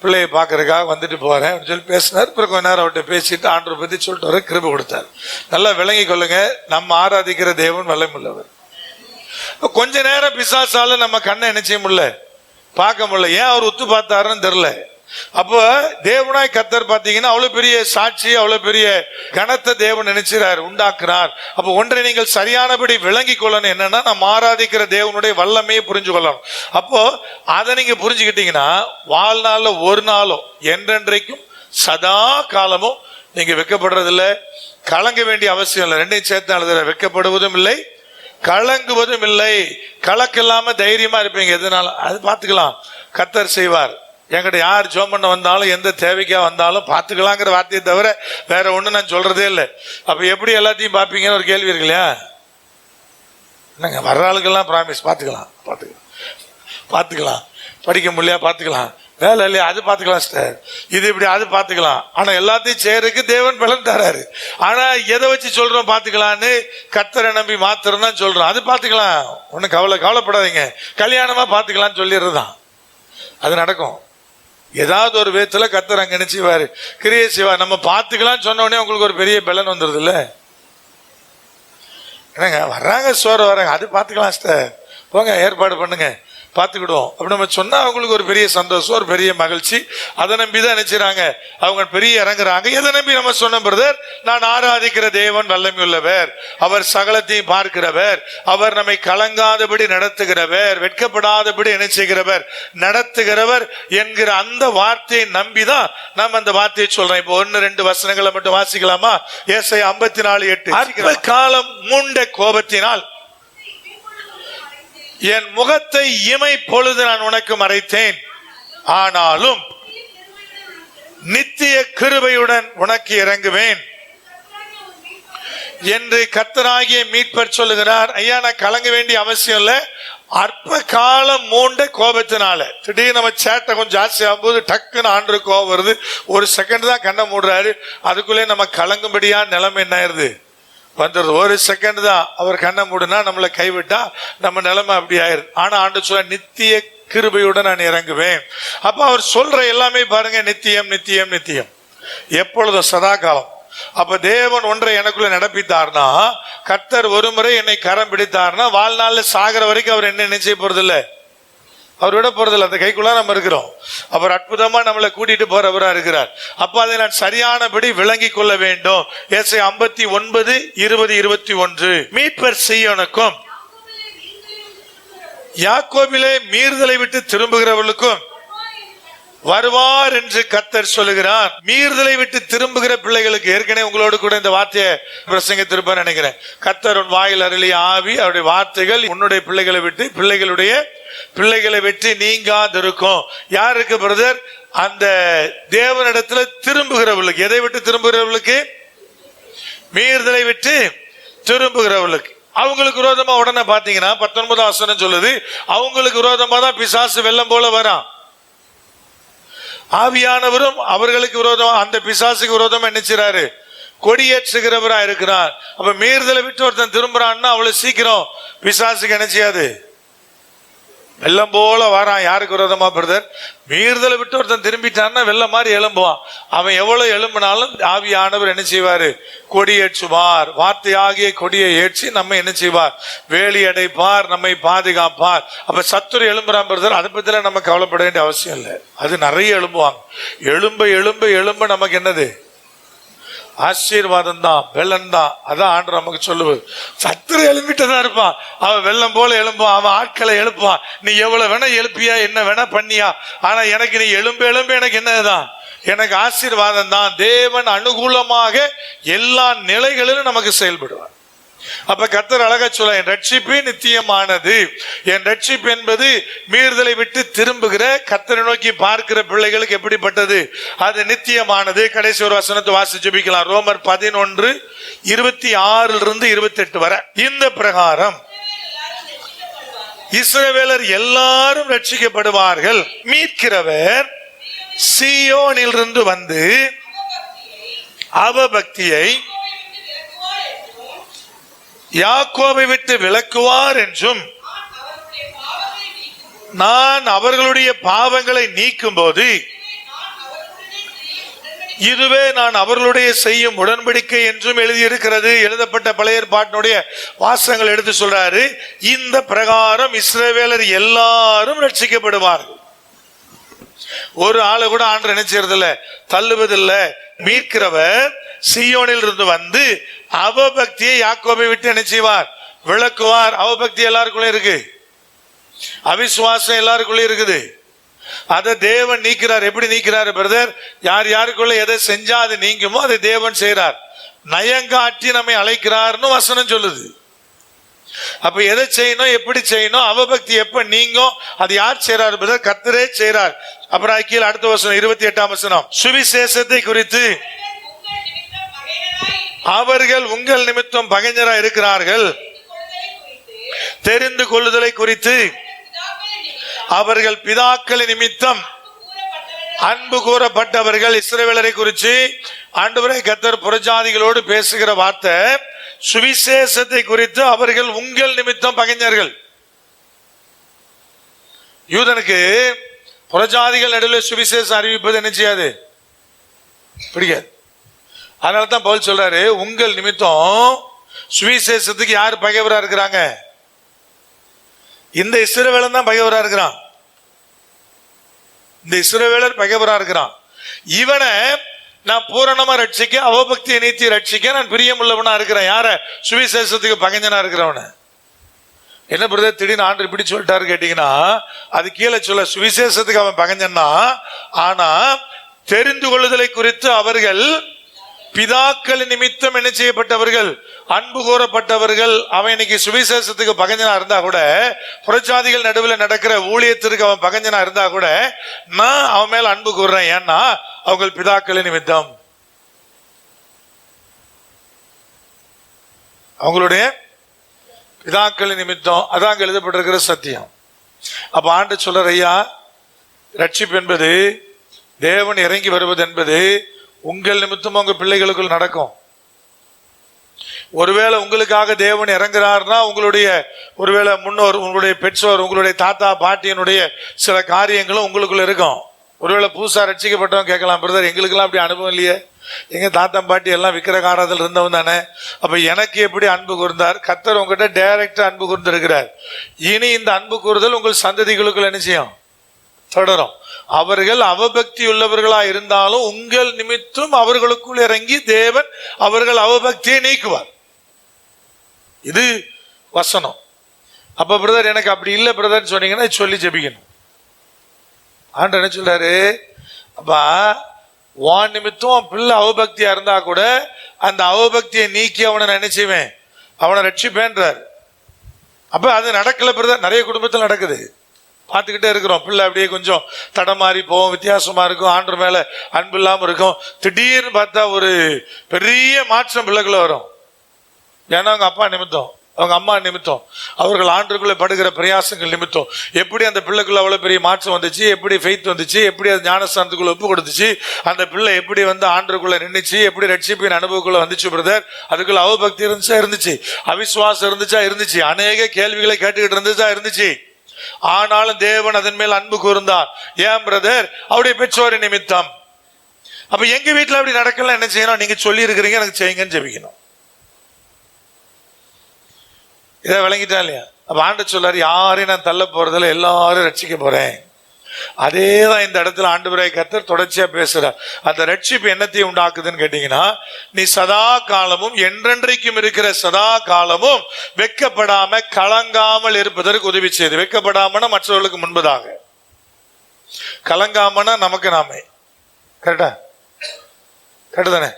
பிள்ளையை பார்க்கறதுக்காக வந்துட்டு போறேன் அப்படின்னு சொல்லி பேசினார். அப்புறம் கொஞ்ச நேரம் அவர்கிட்ட பேசிட்டு ஆண்டவரை பத்தி சொல்லிட்டு வர கிருபை கொடுத்தார். நல்லா விளங்கி கொள்ளுங்க, நம்ம ஆராதிக்கிற தேவன் வல்லமை உள்ளவர். கொஞ்ச நேரம் பிசாசால நம்ம கண்ணை என்ன செய்ய முடியல, பார்க்க முடியல. ஏன் அவர் உத்து பார்த்தாருன்னு தெரியல. அப்போ தேவனாய் கர்த்தர் பார்த்தீங்கன்னா அவ்வளவு பெரிய சாட்சி, அவ்வளவு பெரிய கனத்தை தேவன் நினைச்சார், உண்டாக்குறார். அப்போ ஒன்றை நீங்கள் சரியானபடி விளங்கி கொள்ளணும். என்னன்னா, நம்ம ஆராதிக்கிற தேவனுடைய வல்லமையை புரிஞ்சு கொள்ளணும். அப்போ அதை நீங்க புரிஞ்சுக்கிட்டீங்கன்னா வாழ்நாள்ல ஒரு நாளும் என்றென்றைக்கும் சதா காலமும் நீங்க வெட்கப்படுறதில்லை, கலங்க வேண்டிய அவசியம் இல்லை. ரெண்டையும் சேர்த்து எழுதுற, வெட்கப்படுவதும் இல்லை, கலங்குவதும் இல்லை. கலக்கில்லாம தைரியமா இருப்பீங்க. எதுனால அது பார்த்துக்கலாம், கர்த்தர் செய்வார். என்கிட்ட யார் ஜோம் பண்ண வந்தாலும் எந்த தேவைக்கா வந்தாலும் பார்த்துக்கலாங்கிற வார்த்தையை தவிர வேற ஒண்ணு நான் சொல்றதே இல்லை. அப்ப எப்படி எல்லாத்தையும் பார்ப்பீங்கன்னு ஒரு கேள்வி இருக்கு இல்லையா? என்னங்க, வர்ற ஆளுக்கெல்லாம் ப்ராமிஸ் பார்த்துக்கலாம், பார்த்துக்கலாம், படிக்க முடியல பார்த்துக்கலாம், வேலை இல்லையா அது பார்த்துக்கலாம் சார், இது இப்படி அது பார்த்துக்கலாம். ஆனா எல்லாத்தையும் செய்யறதுக்கு தேவன் பலன் தராரு. ஆனா எதை வச்சு சொல்றோம் பார்த்துக்கலான்னு? கர்த்தரை நம்பி மாத்திரம் தான் சொல்றோம். அது பார்த்துக்கலாம், ஒன்னும் கவலைப்படாதீங்க, கல்யாணமா பார்த்துக்கலாம்னு சொல்லிடுறதுதான். அது நடக்கும். ஏதாவது ஒரு விதத்துல கர்த்தர் அங்க நினைச்சுவாரு, கிரியை செய்வார். நம்ம பார்த்துக்கலாம் சொன்ன உடனே உங்களுக்கு ஒரு பெரிய பலன் வந்துருது இல்ல? என்னங்க, வர்றாங்க சோறு வர்றாங்க, அது பார்த்துக்கலாம் சார், போங்க ஏற்பாடு பண்ணுங்க, பார்த்துக்கிடுவோம் அப்படி நம்ம சொன்னா அவங்களுக்கு ஒரு பெரிய சந்தோஷம், ஒரு பெரிய மகிழ்ச்சி. அதை நம்பி தான் நினைச்சுறாங்க, அவங்க பெரிய இறங்குறாங்க. எதை நம்பி நம்ம சொன்ன பிரதர், நான் ஆராதிக்கிற தேவன் வல்லமை உள்ளவர், அவர் சகலத்தையும் பார்க்கிறவர், அவர் நம்மை கலங்காதபடி நடத்துகிறவர், வெட்கப்படாதபடி என்ன செய்கிறவர், நடத்துகிறவர் என்கிற அந்த வார்த்தையை நம்பிதான் நம்ம அந்த வார்த்தையை சொல்றோம். இப்போ 1-2 வசனங்களை மட்டும் வாசிக்கலாமா? ஏசாயா 54:8. அற்ப காலம் மூண்ட கோபத்தினால் என் முகத்தை இமை பொழுது நான் உனக்கு மறைத்தேன், ஆனாலும் நித்திய கிருபையுடன் உனக்கு இறங்குவேன் என்று கர்த்தராகிய மீட்பர் சொல்லுகிறார். ஐயா, நான் கலங்க வேண்டிய அவசியம் இல்லை. அற்ப காலம் மூண்ட கோபத்தினால திடீர்னு நம்ம சேட்டை கொஞ்சம் ஜாஸ்தி ஆகும்போது டக்குன்னு ஆண்டு கோபம் வருது. ஒரு செகண்ட் தான் கண்ணை மூடுறாரு, அதுக்குள்ளே நம்ம கலங்கும்படியா நிலைமை என்ன ஆயிருது, வந்துடுது. ஒரு செகண்ட் தான் அவர் கண்ணை மூடுனா நம்மளை கைவிட்டா நம்ம நிலைமை அப்படி ஆயிரும். ஆனா ஆண்டு சொல்ல நித்திய கிருபையுடன் நான் இறங்குவேன். அப்ப அவர் சொல்ற எல்லாமே பாருங்க, நித்தியம் நித்தியம் நித்தியம், எப்பொழுதும் சதா காலம். அப்ப தேவன் ஒன்றை எனக்குள்ள நடப்பித்தார்னா, கர்த்தர் ஒரு முறை என்னை கரம் பிடித்தார்னா, வாழ்நாள்ல சாகிற வரைக்கும் அவர் என்ன செய்ய போறது இல்லை, அவர் விட போறதில்லை. அந்த கைக்குள்ள நம்ம இருக்கிறோம். அவர் அற்புதமா நம்மளை கூட்டிட்டு போறவரா இருக்கிறார். அப்ப அதை நான் சரியானபடி விளங்கி கொள்ள வேண்டும். ஏசாயா 59:20-21 மீட்பர் சீயோனுக்கும் யாக்கோபிலே மீறுதலை விட்டு திரும்புகிறவர்களுக்கும் வருவார் என்று கர்த்தர் சொல்லுகிறார். மீறுதலை விட்டு திரும்புகிற பிள்ளைகளுக்கு, ஏற்கனவே உங்களோடு கூட இந்த வார்த்தையை பிரசங்கித்திருப்பேன் நினைக்கிறேன். கர்த்தர் உன் வாயில் அருளிய ஆவி, அவருடைய வார்த்தைகள் உன்னுடைய பிள்ளைகளை விட்டு பிள்ளைகளுடைய பிள்ளைகளை விட்டு நீங்காதிருக்கும். யாருக்கு பிரதர்? அந்த தேவனிடத்துல திரும்புகிறவர்களுக்கு. எதை விட்டு திரும்புகிறவர்களுக்கு? மீறுதலை விட்டு திரும்புகிறவர்களுக்கு. அவங்களுக்கு விரோதமா உடனே பாத்தீங்கன்னா 19 வசனம் சொல்லுது, அவங்களுக்கு விரோதமா தான் பிசாசு வெள்ளம் போல வரான். ஆவியானவரும் அவர்களுக்கு விரோதமா, அந்த பிசாசுக்கு விரோதமா என்ன செய்றாரு? கொடியேற்றுகிறவரா இருக்கிறார். அப்ப மீறுதலை விட்டு ஒருத்தன் திரும்புறான்னா அவ்வளவு சீக்கிரம் பிசாசுக்கு என்ன செய்யாது? வெள்ளம் போல வாரான். யாருக்கு விரோதமா பிரதர்? மீறுதலை விட்டு ஒருத்தன் திரும்பிட்டான்னா வெள்ளம் மாதிரி எழும்புவான். அவன் எவ்வளவு எழும்பினாலும் ஆவியானவர் என்ன செய்வாரு? கொடியேற்றுவார். வார்த்தையாகிய கொடியை ஏற்றி நம்ம என்ன செய்வார்? வேலி அடைப்பார், நம்மை பாதுகாப்பார். அப்ப சத்துரு எழும்புறான் பிரதர், அதை பத்தில நம்ம கவலைப்பட வேண்டிய அவசியம் இல்லை. அது நிறைய எழும்புவாங்க. எழும்ப எழும்ப எழும்ப நமக்கு என்னது? ஆசீர்வாதம் தான், வெள்ளம் தான். அதான் ஆண்டவர் நமக்கு சொல்லுவது. சத்துரு எழுப்பிட்டுதான் இருப்பான். அவன் வெள்ளம் போல எழுப்பான், அவன் ஆட்களை எழுப்பான். நீ எவ்வளவு வேணா எழுப்பியா, என்ன வேணா பண்ணியா, ஆனா எனக்கு நீ எழும்ப எழும்ப எனக்கு என்னதான்? எனக்கு ஆசீர்வாதம் தான். தேவன் அனுகூலமாக எல்லா நிலைகளிலும் நமக்கு செயல்படுவார். அப்ப கர்த்தர் அழகா சொல்ல, என் ரட்சிப்பு நித்தியமானது. என் ரட்சிப்பு என்பது மீறுதலை விட்டு திரும்புகிற, கர்த்தரை நோக்கி பார்க்கிற பிள்ளைகளுக்கு எப்படிப்பட்டது? அது நித்தியமானது. கடைசி ஒரு வசனத்தை வாசி ஜெபிக்கலாம். ரோமர் 11:26-28 வரை. இந்த பிரகாரம் இஸ்ரவேலர் எல்லாரும் ரட்சிக்கப்படுவார்கள். மீட்கிறவர் சீயோனிலிருந்து வந்து அவபக்தியை யாக்கோபை விட்டு விலக்குவார் என்றும், நான் அவர்களுடைய பாவங்களை நீக்கும் போது இதுவே நான் அவர்களுடைய செய்யும் உடன்படிக்கை என்றும் எழுதியிருக்கிறது. எழுதப்பட்ட பழைய ஏற்பாட்டினுடைய வாசகங்கள் எடுத்து சொல்றாரு. இந்த பிரகாரம் இஸ்ரவேலர் எல்லாரும் ரட்சிக்கப்படுவார்கள். ஒரு ஆளை கூட ஆண்டு நினைச்சதில்லை, தள்ளுவதில்லை. மீட்கிறவர் சீயோனில் இருந்து வந்து அவபக்தியை யாக்கோபை விட்டு என்ன செய்வார்? விளக்குவார். அவபக்தி எல்லாருக்குள்ளே இருக்கு, அவிசுவாசம் எல்லாருக்குள்ளே இருக்குது. அதை தேவன் நீக்கிறார். எப்படி நீக்கிறார் பிரதர்? யார் யாருக்குள்ள எதை செஞ்சா அது நீங்குமோ அதை தேவன் செய்யறார். நயங்காட்டி நம்மை அழைக்கிறார்னு வசனம் சொல்லுது. அப்ப எதை செய்யணும், எப்படி செய்யணும், அவபக்தி எப்ப நீங்கும், அது யார் செய்யறார் பிரதர்? கர்த்தரே செய்யறார். அப்புறம் கீழே அடுத்த வசனம் 28ஆம் வசனம், சுவிசேஷத்தை குறித்து அவர்கள் உங்கள் நிமித்தம் பகைஞராய் இருக்கிறார்கள். தெரிந்து கொள்ளுதலை குறித்து அவர்கள் பிதாக்களின் நிமித்தம் அன்பு கூறப்பட்டவர்கள். இஸ்ரவேலரை குறித்து ஆண்டவரே கர்த்தர் புறஜாதிகளோடு பேசுகிற வார்த்தை, சுவிசேஷத்தை குறித்து அவர்கள் உங்கள் நிமித்தம் பகைஞர்கள். யூதனுக்கு புறஜாதிகள் நடுவில் சுவிசேஷம் அறிவிப்பது என்ன செய்யாது? பிடிக்காது. அதனாலதான் பவுல் சொல்றாரு, உங்கள் நிமித்தம் சுவிசேஷத்துக்கு யார் பகைவரா இருக்கிறாங்க? இந்த இஸ்ரவேலன் தான் பகைவரா இருக்கிறான். இந்த இஸ்ரவேலர் பகைவரா இருக்கிறான். இவனை நான் பூரணமா ரட்சிக்க, அவபக்தியை நீத்தி ரட்சிக்க நான் பிரியமுள்ளவனா இருக்கிறேன். யார? சுவிசேஷத்துக்கு பகைஞனா இருக்கிறவன. என்ன பிரதர் திடீர்னு ஆண்டு இப்படி சொல்லிட்டாரு கேட்டீங்கன்னா, அது கீழே சொல்ல, சுவிசேஷத்துக்கு அவன் பகைஞன்னா, ஆனா தெரிந்து கொள்ளுதலை குறித்து அவர்கள் பிதாக்கள் நிமித்தம் என்ன செய்யப்பட்டவர்கள்? அன்பு கூறப்பட்டவர்கள். அவன் இன்னைக்கு சுவிசேஷத்துக்கு பகைஞனா இருந்தா கூட, புறஜாதிகள் நடுவில் நடக்கிற ஊழியத்திற்கு அவன் பகைஞனா இருந்தா கூட, நான் அவன் மேல அன்பு கூறுறேன். ஏன்னா அவங்க பிதாக்களின் நிமித்தம், அவங்களுடைய பிதாக்களின் நிமித்தம். அதான் எழுதப்பட்டிருக்கிற சத்தியம். அப்ப ஆண்டு சொல்ற, ஐயா ரட்சிப்பு என்பது, தேவன் இறங்கி வருவது என்பது உங்கள் நிமித்தம் உங்க பிள்ளைகளுக்குள் நடக்கும். ஒருவேளை உங்களுக்காக தேவன் இறங்குறாருன்னா உங்களுடைய ஒருவேளை முன்னோர், உங்களுடைய பெற்றோர், உங்களுடைய தாத்தா பாட்டியனுடைய சில காரியங்களும் உங்களுக்குள்ள இருக்கும். ஒருவேளை புதுசா ரட்சிக்கப்பட்டவங்க கேட்கலாம், பிரதர் எங்களுக்கெல்லாம் அப்படி அனுபவம் இல்லையே, எங்க தாத்தா பாட்டி எல்லாம் விக்கிரகாரத்தில் இருந்தவன் தானே, அப்ப எனக்கு எப்படி அன்பு கூர்ந்தார்? கர்த்தர் உங்ககிட்ட டைரக்டா அன்பு கூர்ந்திருக்கிறார். இனி இந்த அன்பு கூறுதல் உங்கள் சந்ததிகளுக்குள்ள என்ன செய்யும்? தொடரும். அவர்கள் அவபக்தி உள்ளவர்களா இருந்தாலும் உங்கள் நிமித்தம் அவர்களுக்குள் இறங்கி தேவன் அவர்கள் அவபக்தியை நீக்குவார். இது வசனம். அப்ப பிரதர் எனக்கு அப்படி இல்லை பிரதர் சொன்னீங்கன்னா சொல்லி ஜெபிக்கணும். ஆண்டவர் என்ன சொல்றாரு? அப்பா வான் நிமித்தம் பிள்ளை அவபக்தியா இருந்தா கூட அந்த அவபக்தியை நீக்கி அவனை நினைச்சுவேன், அவனை ரட்சிப்பேன்றார். அப்ப அது நடக்கல பிரதர். நிறைய குடும்பத்தில் நடக்குது, பார்த்துக்கிட்டே இருக்கிறோம். பிள்ளை அப்படியே கொஞ்சம் தடமாறி போகும், வித்தியாசமா இருக்கும், ஆண்டவர் மேல அன்பு இல்லாம இருக்கும். திடீர்னு பார்த்தா ஒரு பெரிய மாற்றம் பிள்ளைக்குள்ள வரும். ஏன்னா அவங்க அப்பா நிமித்தம், அவங்க அம்மா நிமித்தம், அவர்கள் ஆண்டுக்குள்ள படுகிற பிரயாசங்கள் நிமித்தம் எப்படி அந்த பிள்ளைக்குள்ள அவ்வளவு பெரிய மாற்றம் வந்துச்சு, எப்படி ஃபெய்த் வந்துச்சு, எப்படி அது ஞானஸ்தானத்துக்குள்ள ஒப்பு கொடுத்துச்சு, அந்த பிள்ளை எப்படி வந்து ஆண்டுக்குள்ள நின்றுச்சு, எப்படி ரட்சிப்பின் அனுபவக்குள்ள வந்துச்சு பிரதர். அதுக்குள்ள அவபக்தி இருந்துச்சு, அவிசுவாசம் இருந்துச்சு, அநேக கேள்விகளை கேட்டுக்கிட்டு இருந்துச்சு. ஆனாலும் தேவன் அதன் மேல் அன்பு கூர்ந்தார். ஏன் பிரதர்? அவருடைய பெற்றோரின் நிமித்தம். அப்ப எங்க வீட்டுல அப்படி நடக்கல, என்ன செய்யணும்? நீங்க சொல்லி இருக்கிறீங்க, எனக்கு செய்யுங்கன்னு ஜெபிக்கணும். இதை விளங்கிட்டா இல்லையா? அப்ப ஆண்டவர் சொல்றாரு, யாரையும் நான் தள்ள போறதில்ல, எல்லாரும் ரட்சிக்க போறேன். அதேதான் இந்த இடத்துல ஆண்டவராகிய கர்த்தர் தொடர்ச்சியா பேசுறார். அந்த ரட்சிப்பு என்னத்தை உண்டாக்குதுன்னு கேட்டீங்கன்னா, நீ சதா காலமும் என்றென்றைக்கும் இருக்கிற சதா காலமும் வெட்கப்படாம கலங்காமல் இருப்பதற்கு உதவி செய்து. வெட்கப்படாமனா மற்றவர்களுக்கு முன்பதாக, கலங்காமனா நமக்கு நாமே. கரெக்டா? கரெக்டு தானே?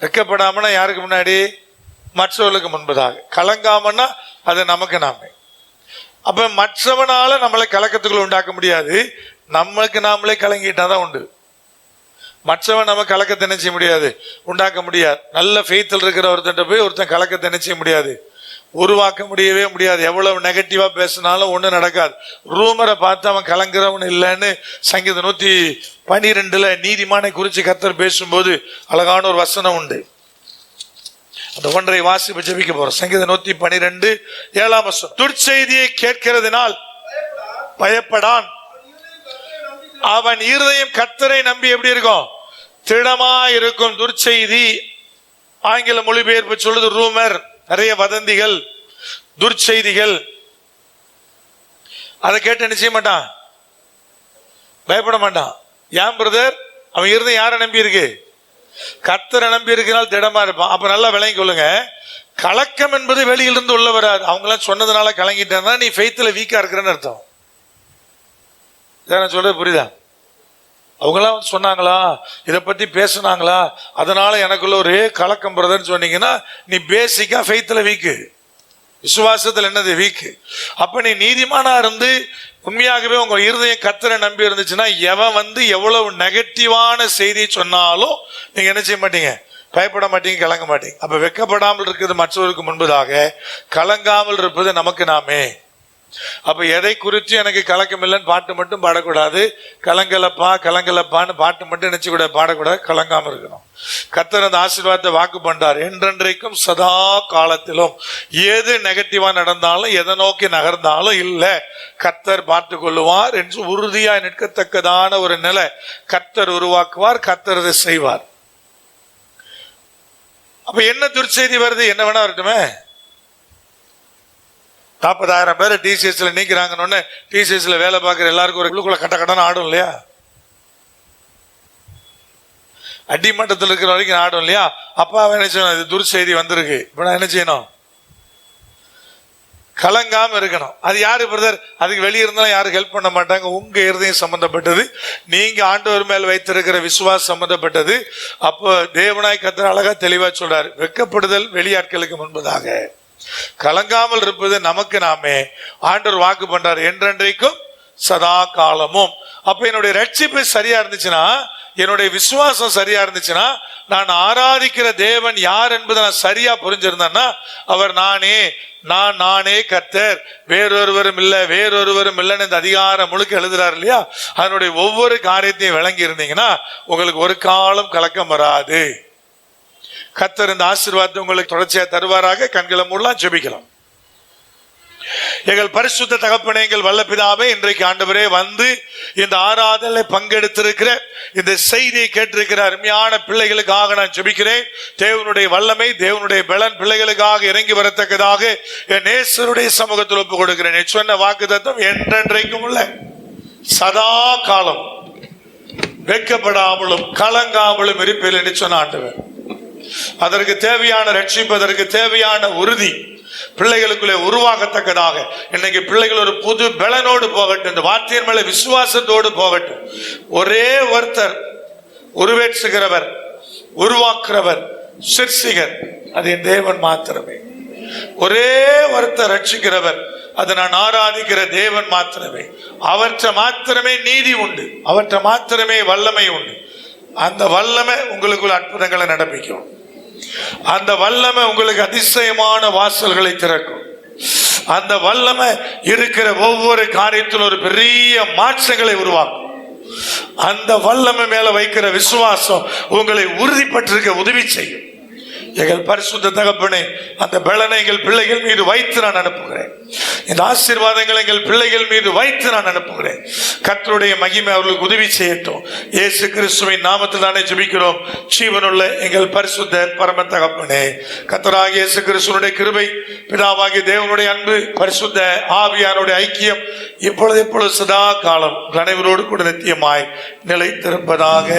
வெட்கப்படாமனா யாருக்கு முன்னாடி? மற்றவர்களுக்கு முன்பதாக. கலங்காமன்னா அது நமக்கு நாமே. அப்ப மற்றவனால நம்மளை கலக்கத்துக்குள்ள உண்டாக்க முடியாது, நம்மளுக்கு நாமளே கலங்கிட்டாதான் உண்டு. மற்றவன் நம்ம கலக்கத்தை நினைச்ச முடியாது, உண்டாக்க முடியாது. நல்ல ஃபெய்த்தில் இருக்கிற ஒருத்தன் போய் ஒருத்தன் கலக்கத்தை நினைச்ச முடியாது, உருவாக்க முடியவே முடியாது. எவ்வளவு நெகட்டிவா பேசினாலும் ஒண்ணு நடக்காது. ரூமரை பார்த்து அவன் கலங்குறவன் இல்லைன்னு சங்கீதம் 112 நீதிமானை குறித்து கர்த்தர் பேசும்போது அழகான ஒரு வசனம் உண்டு. அந்த ஒன்றை வாசிப்பு ஜெபிக்க போறோம். சங்கீதம் 112 7 வசனம். துர்ச்செய்தியை கேட்கிறதுனால் பயப்படான், அவன் இருதயம் கர்த்தரை நம்பி எப்படி இருக்கும்? திடமா இருக்கும். துர்ச்செய்தி ஆங்கில மொழிபெயர்ப்பு சொல்லுது ரூமர், நிறைய வதந்திகள், துர்ச்செய்திகள். அதை கேட்டு என்ன செய்ய மாட்டான்? பயப்பட மாட்டான். ஏன் பிரதர்? அவன் இருதயம் யாரை நம்பி இருக்கு? கர்த்தரை நம்பி இருக்கிறால் திடமா இருப்பான். அப்ப நல்லா விளங்கி கொள்ளுங்க, கலக்கம் என்பது வெளியிலிருந்து உள்ள வராது. அவங்களாம் சொன்னதுனால கலங்கிட்டா நீ ஃபெய்த்ல வீக்கா இருக்கிறன்னு அர்த்தம். நான் சொல்றது புரியுதா? அவங்களாம் சொன்னாங்களா, இதை பத்தி பேசினாங்களா, அதனால எனக்குள்ள ஒரே கலக்கம் பிரதர்ன்னு சொன்னீங்கன்னா நீ பேசிக்கா ஃபெய்த்ல வீக்கு, விசுவாசத்துல என்னது வீக்கு. அப்ப நீ நீதிமானா இருந்து உண்மையாகவே உங்க இருதயம் கர்த்தரை நம்பி இருந்துச்சுன்னா, எவன் வந்து எவ்வளவு நெகட்டிவான செய்தி சொன்னாலும் நீங்க என்ன செய்ய மாட்டீங்க? பயப்பட மாட்டீங்க, கலங்க மாட்டீங்க. அப்ப வெட்கப்படாமல் இருக்கிறது மற்றவருக்கு முன்பதாக, கலங்காமல் இருப்பது நமக்கு நாமே. அப்ப எதை குறித்து எனக்கு கலக்கம் இல்லைன்னு பாட்டு மட்டும் பாடக்கூடாது. கலங்கலப்பா கலங்கலப்பான்னு பாட்டு மட்டும் நினைச்சு கூட பாடக்கூடாது. கலங்காம இருக்கணும். கர்த்தர் அந்த ஆசீர்வாதத்தை வாக்கு பண்றார். என்றென்றைக்கும் சதா காலத்திலும் எது நெகட்டிவா நடந்தாலும் எதை நோக்கி நகர்ந்தாலும் இல்ல, கர்த்தர் பார்த்து கொள்ளுவார் என்று உறுதியாய் நிற்கத்தக்கதான ஒரு நிலை கர்த்தர் உருவாக்குவார். கர்த்தர் அதை செய்வார். அப்ப என்ன துர்ச்செய்தி வருது? என்ன வேணா வரட்டுமே. 40,000 பேரை டிசிஎஸ்ல நீக்கிறாங்கன்னு டிசிஎஸ்ல வேலை பார்க்குற எல்லாருக்கும் ஒரு குழுக்குள்ள கட்ட கடன்னு ஆடும் இல்லையா? அடிமட்டத்தில் இருக்கிற வரைக்கும் ஆடும் இல்லையா? அப்பா என்ன செய்யணும்? இது துர்ச்செய்தி வந்திருக்கு, இப்ப நான் என்ன செய்யணும்? கலங்காம இருக்கணும். அது யாரு பிரதர்? அதுக்கு வெளியே இருந்தாலும் யாரும் ஹெல்ப் பண்ண மாட்டாங்க. உங்க இருதயம் சம்பந்தப்பட்டது, நீங்க ஆண்டவர் மேல் வைத்திருக்கிற விசுவாசம் சம்பந்தப்பட்டது. அப்போ தேவனாய் கர்த்தர் அழகா தெளிவா சொல்றாரு, வெட்கப்படுதல் வெளியாட்களுக்கு முன்பதாக, கலங்காமல் இருப்பது நமக்கு நாமே. ஆண்டவர் வாக்கு பண்றாரு, என்றென்றைக்கும் சதா காலமும். அப்ப என்னுடைய ரட்சிப்பு சரியா இருந்துச்சுன்னா, என்னுடைய விசுவாசம் சரியா இருந்துச்சுன்னா, நான் ஆராதிக்கிற தேவன் யார் என்பதை நான் சரியா புரிஞ்சிருந்தேன்னா, அவர் நானே கர்த்தர், வேறொருவரும் இல்லை, வேறொருவரும் இல்லைன்னு இந்த அதிகாரம் முழுக்க எழுதுறாரு இல்லையா? அதனுடைய ஒவ்வொரு காரியத்தையும் விளங்கி இருந்தீங்கன்னா உங்களுக்கு ஒரு காலம் கலக்கம் வராது. கர்த்தர் இந்த ஆசீர்வாதத்தை உங்களுக்கு தொடர்ச்சியா தருவாராக. கண்களை மூடலாம், ஜெபிக்கலாம். எங்கள் பரிசுத்த தகப்பனே, எங்கள் வல்ல பிதாவே, இன்றைக்கு ஆண்டவரே வந்து இந்த ஆராதனை பங்கெடுத்திருக்கிற இந்த செய்தியை கேட்டிருக்கிற அருமையான பிள்ளைகளுக்காக நான் ஜெபிக்கிறேன். தேவனுடைய வல்லமை, தேவனுடைய பலன் பிள்ளைகளுக்காக இறங்கி வரத்தக்கதாக என் நேசருடைய சமூகத்தில் ஒப்புக் கொடுக்கிறேன். சொன்ன வாக்குத்தத்தம் என்றென்றைக்கும் உள்ள சதா காலம் வெட்கப்படாமலும் கலங்காமலும் இருப்பேன் என்று சொன்ன ஆண்டவர், அதற்கு தேவையான ரட்சிப்பு, அதற்கு தேவையான உறுதி பிள்ளைகளுக்குள்ளே உருவாகத்தக்கதாக இன்னைக்கு பிள்ளைகள் ஒரு புது பலனோடு போகட்டும், இந்த வார்த்தையின் மேல விசுவாசத்தோடு போகட்டும். ஒரே ஒருத்தர் உருவேற்றுகிறவர், உருவாக்குறவர், சிற்சிகர், அது என் தேவன் மாத்திரமே. ஒரே ஒருத்தர் ரட்சிக்கிறவர், அதை நான் ஆராதிக்கிற தேவன் மாத்திரமே. அவற்றை மாத்திரமே நீதி உண்டு, அவற்றை மாத்திரமே வல்லமை உண்டு. அந்த வல்லமை உங்களுக்குள்ள அற்புதங்களை நடப்பிக்கும். அந்த வல்லமை உங்களுக்கு அதிசயமான வாசல்களை திறக்கும். அந்த வல்லமை இருக்கிற ஒவ்வொரு காரியத்திலும் ஒரு பெரிய மாற்றங்களை உருவாக்கும். அந்த வல்லமை மேல வைக்கிற விசுவாசம் உங்களை உறுதிப்பட்டிருக்க உதவி செய்யும். எங்கள் பரிசுத்த தகப்பனே, அந்த பலனை எங்கள் பிள்ளைகள் மீது வைத்து நான் அனுப்புகிறேன். இந்த ஆசீர்வாதங்களை எங்கள் பிள்ளைகள் மீது வைத்து நான் அனுப்புகிறேன். கர்த்தருடைய மகிமை அவர்களுக்கு உதவி செய்யட்டும். இயேசு கிறிஸ்துவின் நாமத்தில் தானே ஜெபிக்கிறோம் ஜீவனுள்ள எங்கள் பரிசுத்த பரம தகப்பனே. கர்த்தராகிய இயேசு கிறிஸ்துவினுடைய கிருபை, பிதாவாகிய தேவனுடைய அன்பு, பரிசுத்த ஆவியானுடைய ஐக்கியம் இப்பொழுது சதா காலம் அனைவரோடு கூட நித்தியமாய் நிலைத்திருப்பதாக.